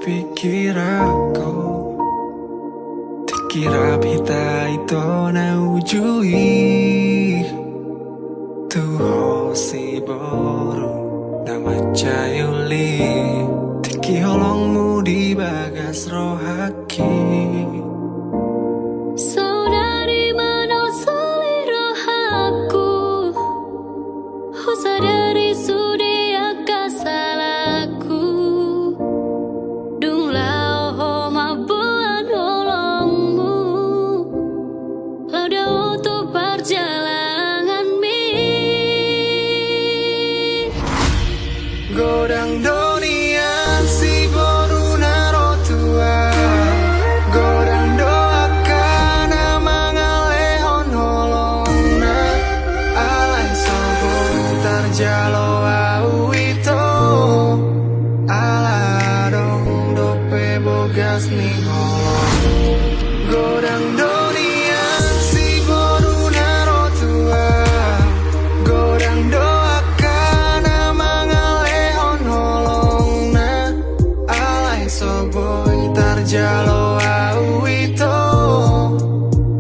Speaker 6: pikir aku Dikira bita ito na ujui Tuho si boru na macayuli Tiki holongmu di bagas rohaki
Speaker 3: Saudari mana selera aku Sadari sudia kasalaku Dung lao ho mabuan holongmu Lauda untuk perjalanan mi
Speaker 6: Godang dunia si boru naro tua Godang doakan mangalehon holongna Alai sobo tarjalo au ito Aladong dope bogas ni holong Godang dunia si boru naro tua Godang doakan mangalehon holongna Alai soboy tarjalo au ito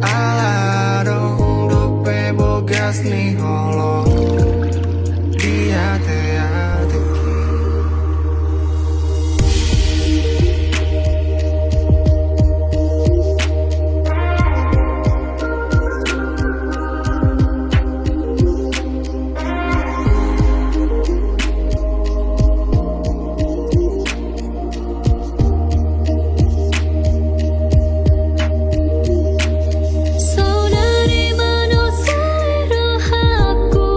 Speaker 6: Aladong dope bogas ni holong Dia te-ateki
Speaker 3: Saudari mana selera aku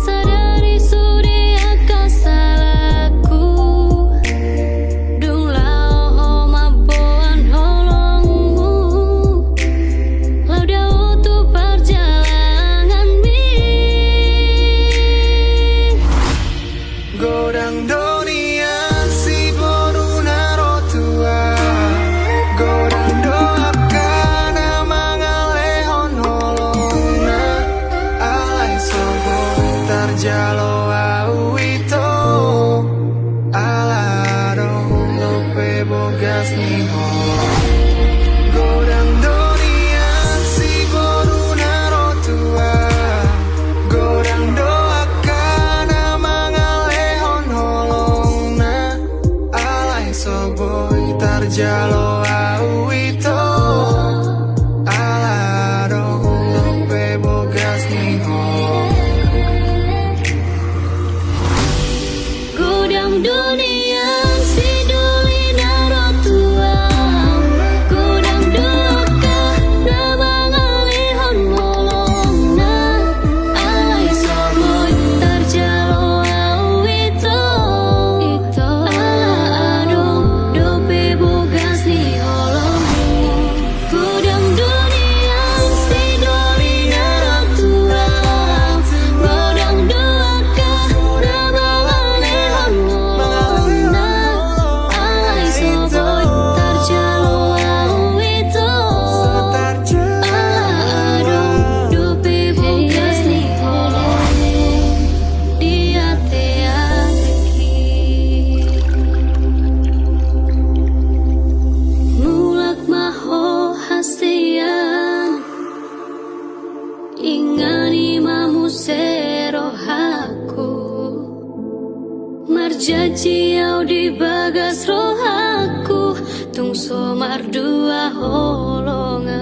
Speaker 3: Sadari sudia kasalaku Dung lao ho mabuan holongmu Lauda untuk perjalanan mi
Speaker 6: Godang dunia si boru naro tua Godang doakan mangalehon holongna Alai soboy tarjalo au ito Aladong dope bogas ni holong Godang dunia si boru naro tua Godang doakan mangalehon holongna Alai soboy tarjalo au ito Aladong dope bogas ni holong
Speaker 3: Godang dunia si duli naro tua Godang doaka na mangalihon holongna Alai soboy tarjalo au ito Aladong dope bogas ni holong Godang dunia si duli naro tua Godang doaka na mangalihon holongna Alai soboy tarjalo au ito Aladong dope bogas ni holong Dia te-ateki Mulak maho hasian Ingani mamu serohaku Marjaji au di bagas rohaku Tung somar dua holongan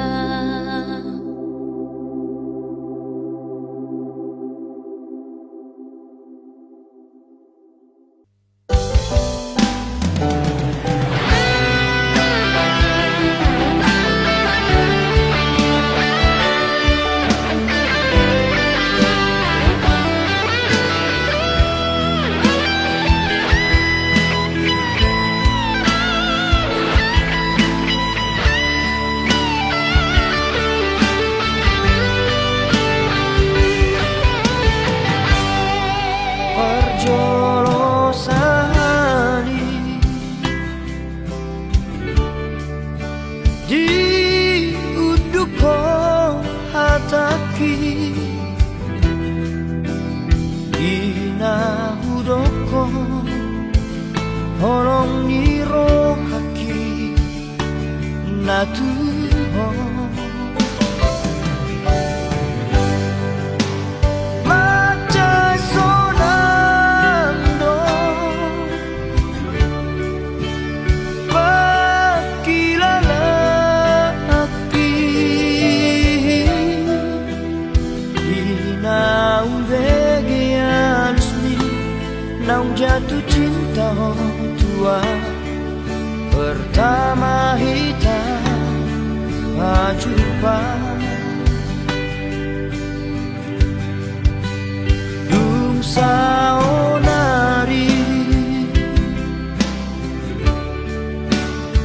Speaker 5: Holo tong ni ro haki na tu ho macai sonando pakilala api inaung vegian naung jatuh cinta tua pertama hitam jumpa dung saonari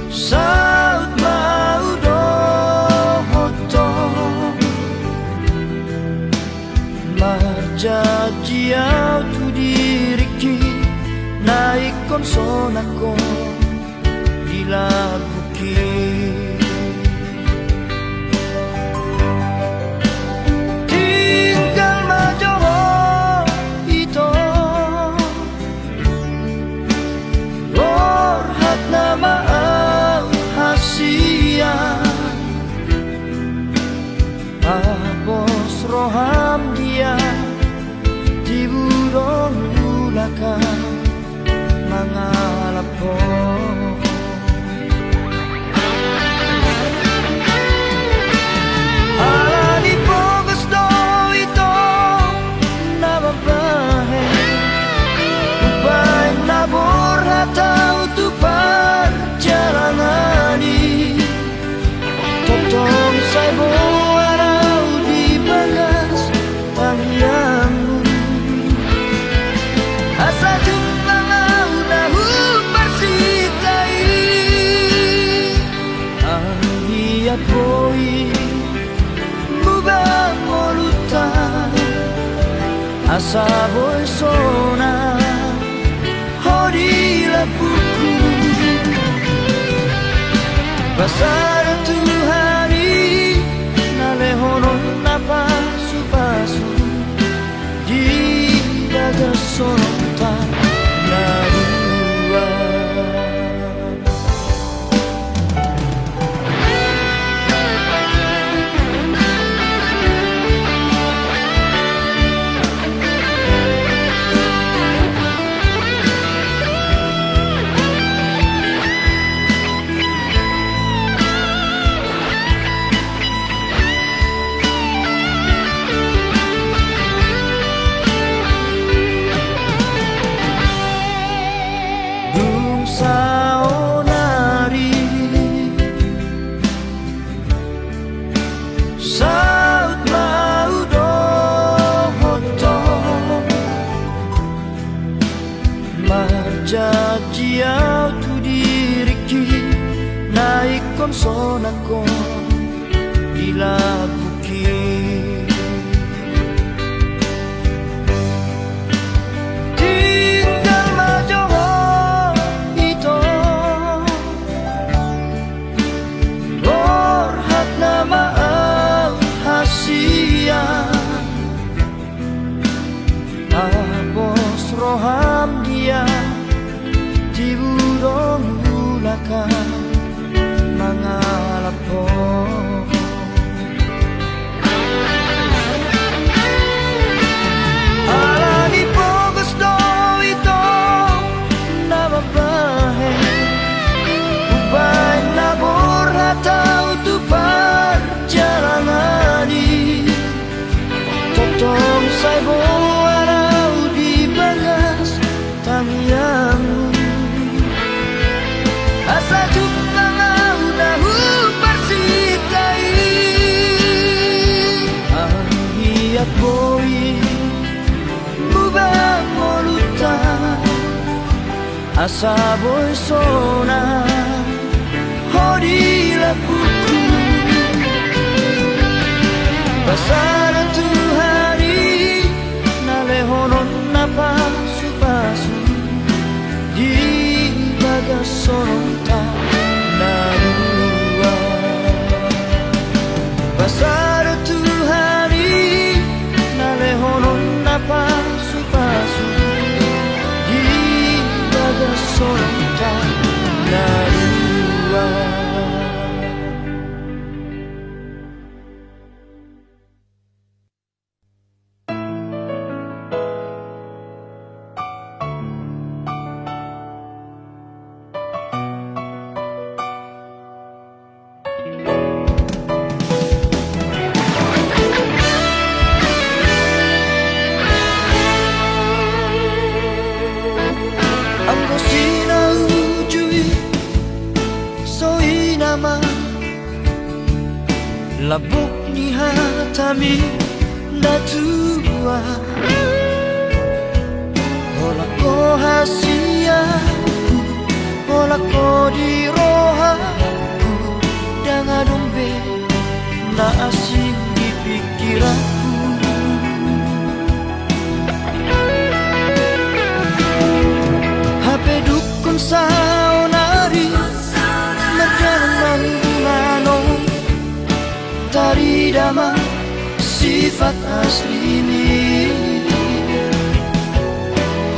Speaker 5: saut mau dohoto marjajiau tu diriki naik konsonako dilabuki tinggal majoho ito orhat nama au hasia apos roham dia tiburong ulaka mangalap ko alani po gusto ito na babae upay nabor hataw tupar jalangani totong sa'yo araw di bagas pangyang asa jumlah nahu persikai ang hiat boy mubang moluta asa boy sona hori lapuku pasar tu hari nalehonon napasu-pasu di daga sonota narua saonari saut mau dohoto marjajiau tu diriki naik konsonako dilabuki tinggal majoho apos roham dia tiburong ulaka mangalap ko alani po gusto ito na babae upay nabor hataw tupar jalangani totong sa'yo araw di bagas tangyang asa jumlah nahu persikai ang hiat boy mubang moluta asa boy sona hori lapuku pasar tu hari nalehonon napasu-pasu di bagas sonota narua pasar tu hari nalehonon napasu-pasu di bagas sonota Sinaujui soinama labuk ni hatami natua Ola ko hasiaku Ola ko di rohaku Danga dombe na asing di pikiranku HP dukun saunari Merjalan mangunano Tari dama sifat asli ini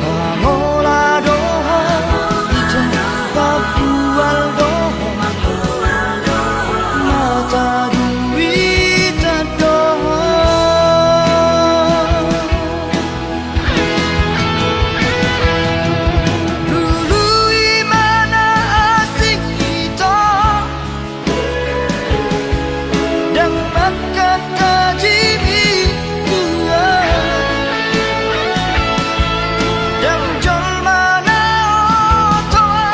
Speaker 5: Hamola doha Ito papual doha Mata duit doha Dulu imana asing ito Dan makan tajimi Dan jol mana otoa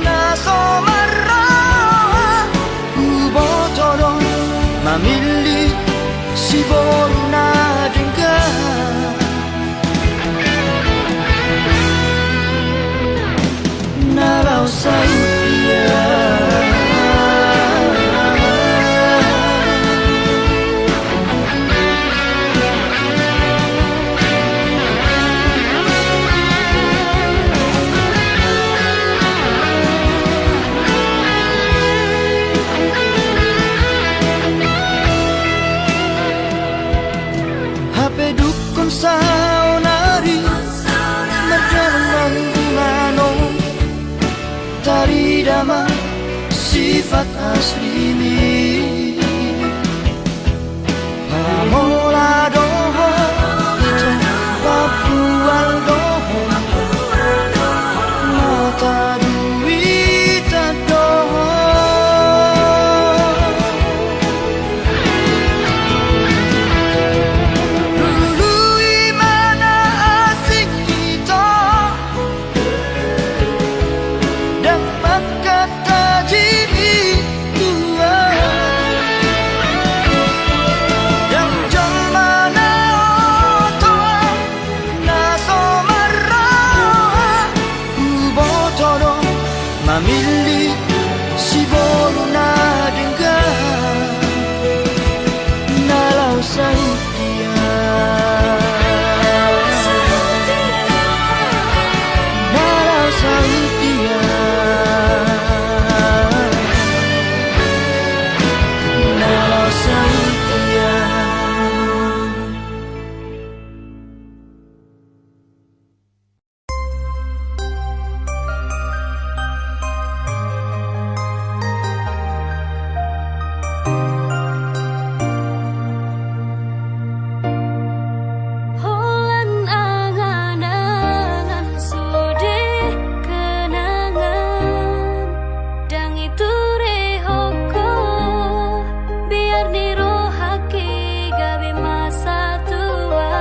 Speaker 5: Naso marraha Ubotodon Mamili si boruna dengar Nalau saya HP dukun saunari Merjalan mano Tari dama sifat asli ini Hamola doho Ito papual doho Mata duit doho Dulu imana asing ito Dan makan tajimi tua Dan jol mana otoa Naso marraha Ubotodo Mamili si boruna dengar Nalau sautia Nalau sautia Nalau sautia
Speaker 3: Holan angan-angan sude kenangan Dang itu rehoko biar nirohake gawe masa tua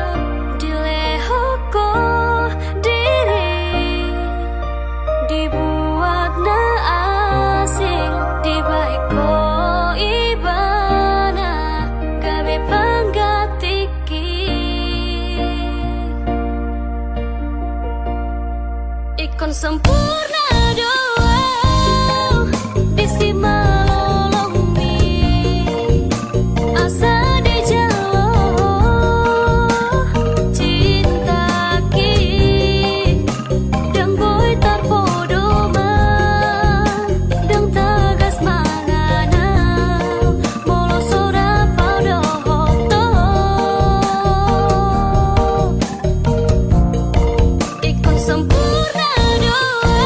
Speaker 3: Dilehoko diri dibuat na asing dibaiko ibana gawe panggatiki Ikon sempurna doa Bisi malolongi Asa dijalo Cintaki Dan boy tarpodoman Dan tagas manganau Molo sora paudohoto Ikon sempurna doa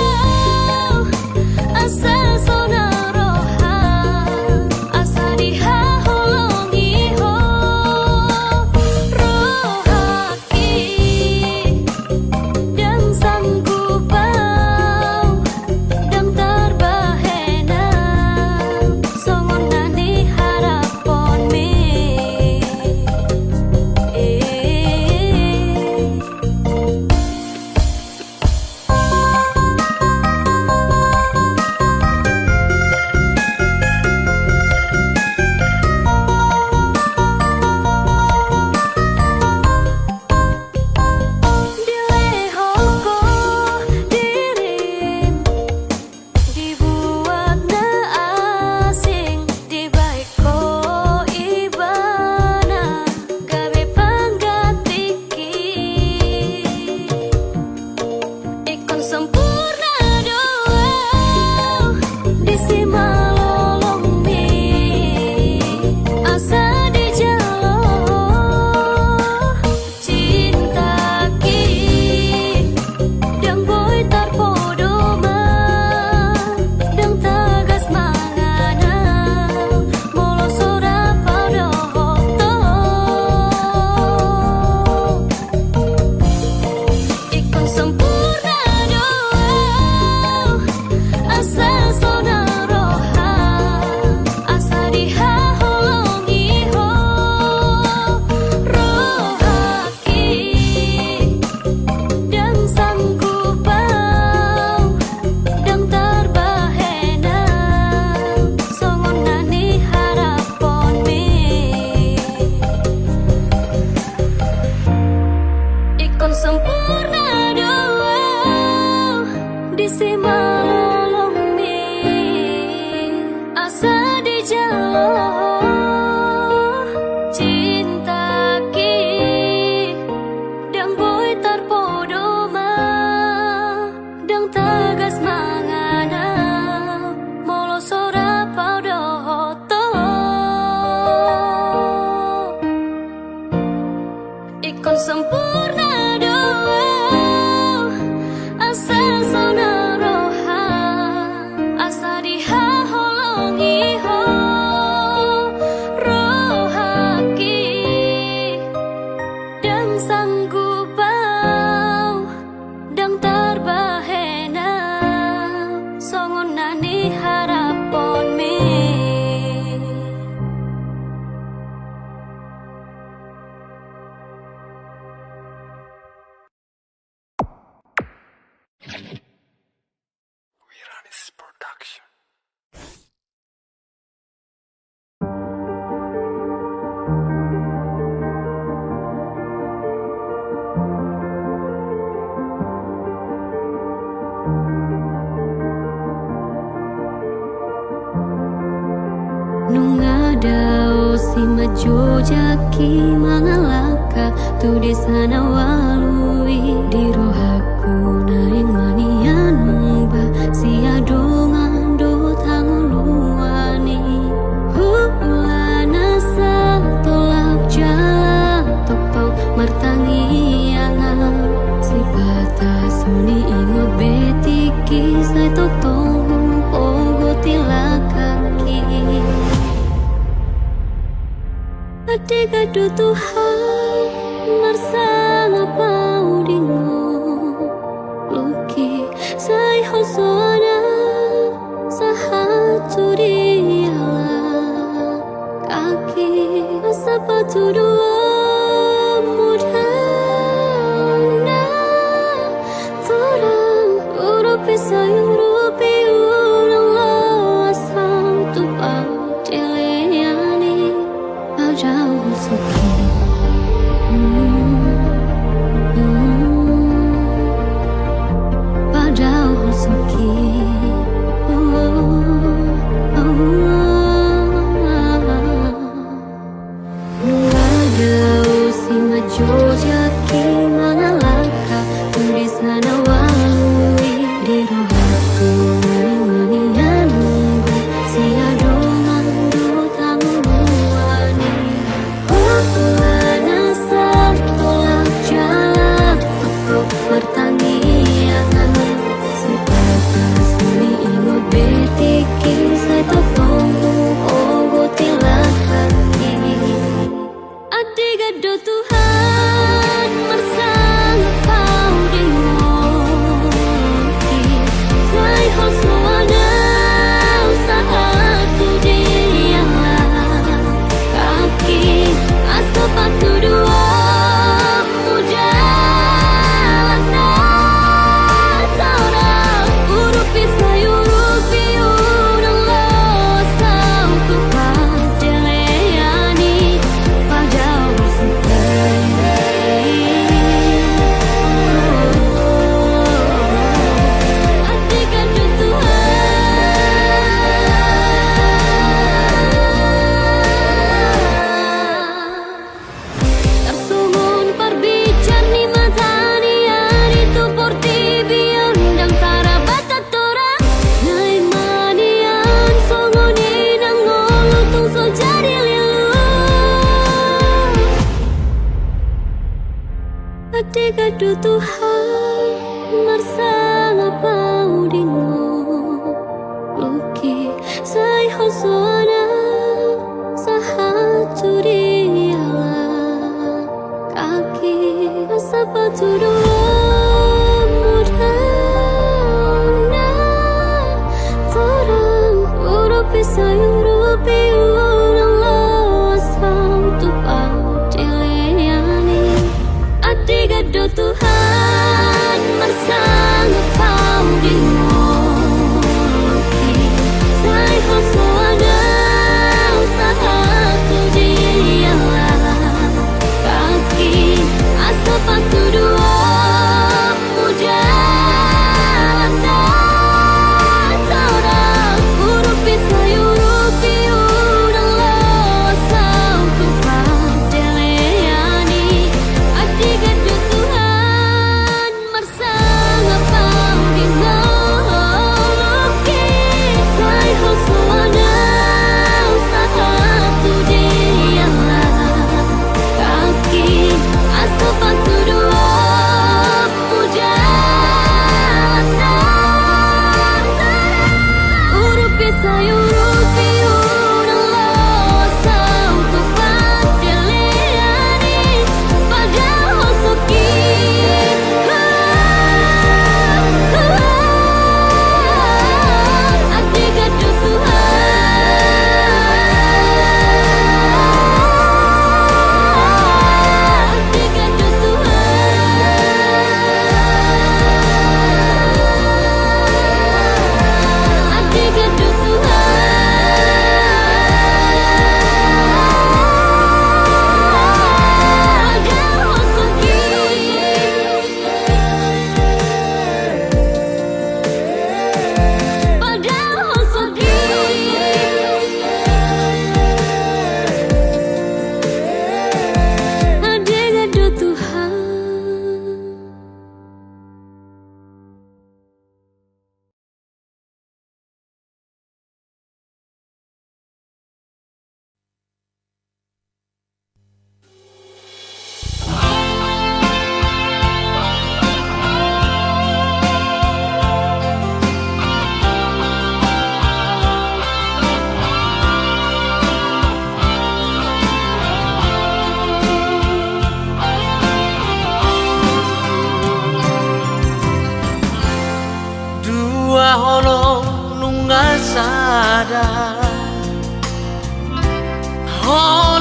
Speaker 3: palolongmi asa di jalo cinta ki dang boy tarpodoma dang tagas mangana molo sora paudoto ikon sempurna doa asa sauna roha asa dihaholongi ho rohaki dang sanggup bau dang terbahena songonani harapon mi
Speaker 6: Wiranis Production.
Speaker 3: Nung ada si majojaki mangalaka tu di sana walui di rohaku naing manian mungba si adongan do tanguluani hulana sa tolak jala topau martangi angan si batas suni ingot betiki sai totong ogo tilakaki Adega do Tuhan marsama paudingo Luki sai hosoana sahatu diala Kaki asapatu dua mudana Torang urupi sayurupi ulang lo asal tupau dileyani Jauh suki Padahal suki Nungada si majojaki mangalaka tu di sana walui di rohaku manian munggu si adongan do tanguluani hulana sa tolak jala aku bertangi angan si batas suni ingot betiki sai topongku ogo tilakaki Adiga do Tuhan marsang pau dingoki sai hosoana saat tu diala kaki asapatu dua mudana Taurang urupi sayurupi urang lo sau tupang dileyani padahal suki Adiga do Tuhan Tersumun perbicar ni matani hari tu porti bion dang tarabatat tora Nai manian songoni nang ngolu tung so jadi lilu Adiga do Tuhan marsama paudingo Luki sai hosoana sahatu diala Kaki asapatu dua mudana Torang urupi sayurupi ulang lo asal tupau dileyani Adiga do Tuhan
Speaker 5: pasada. Oh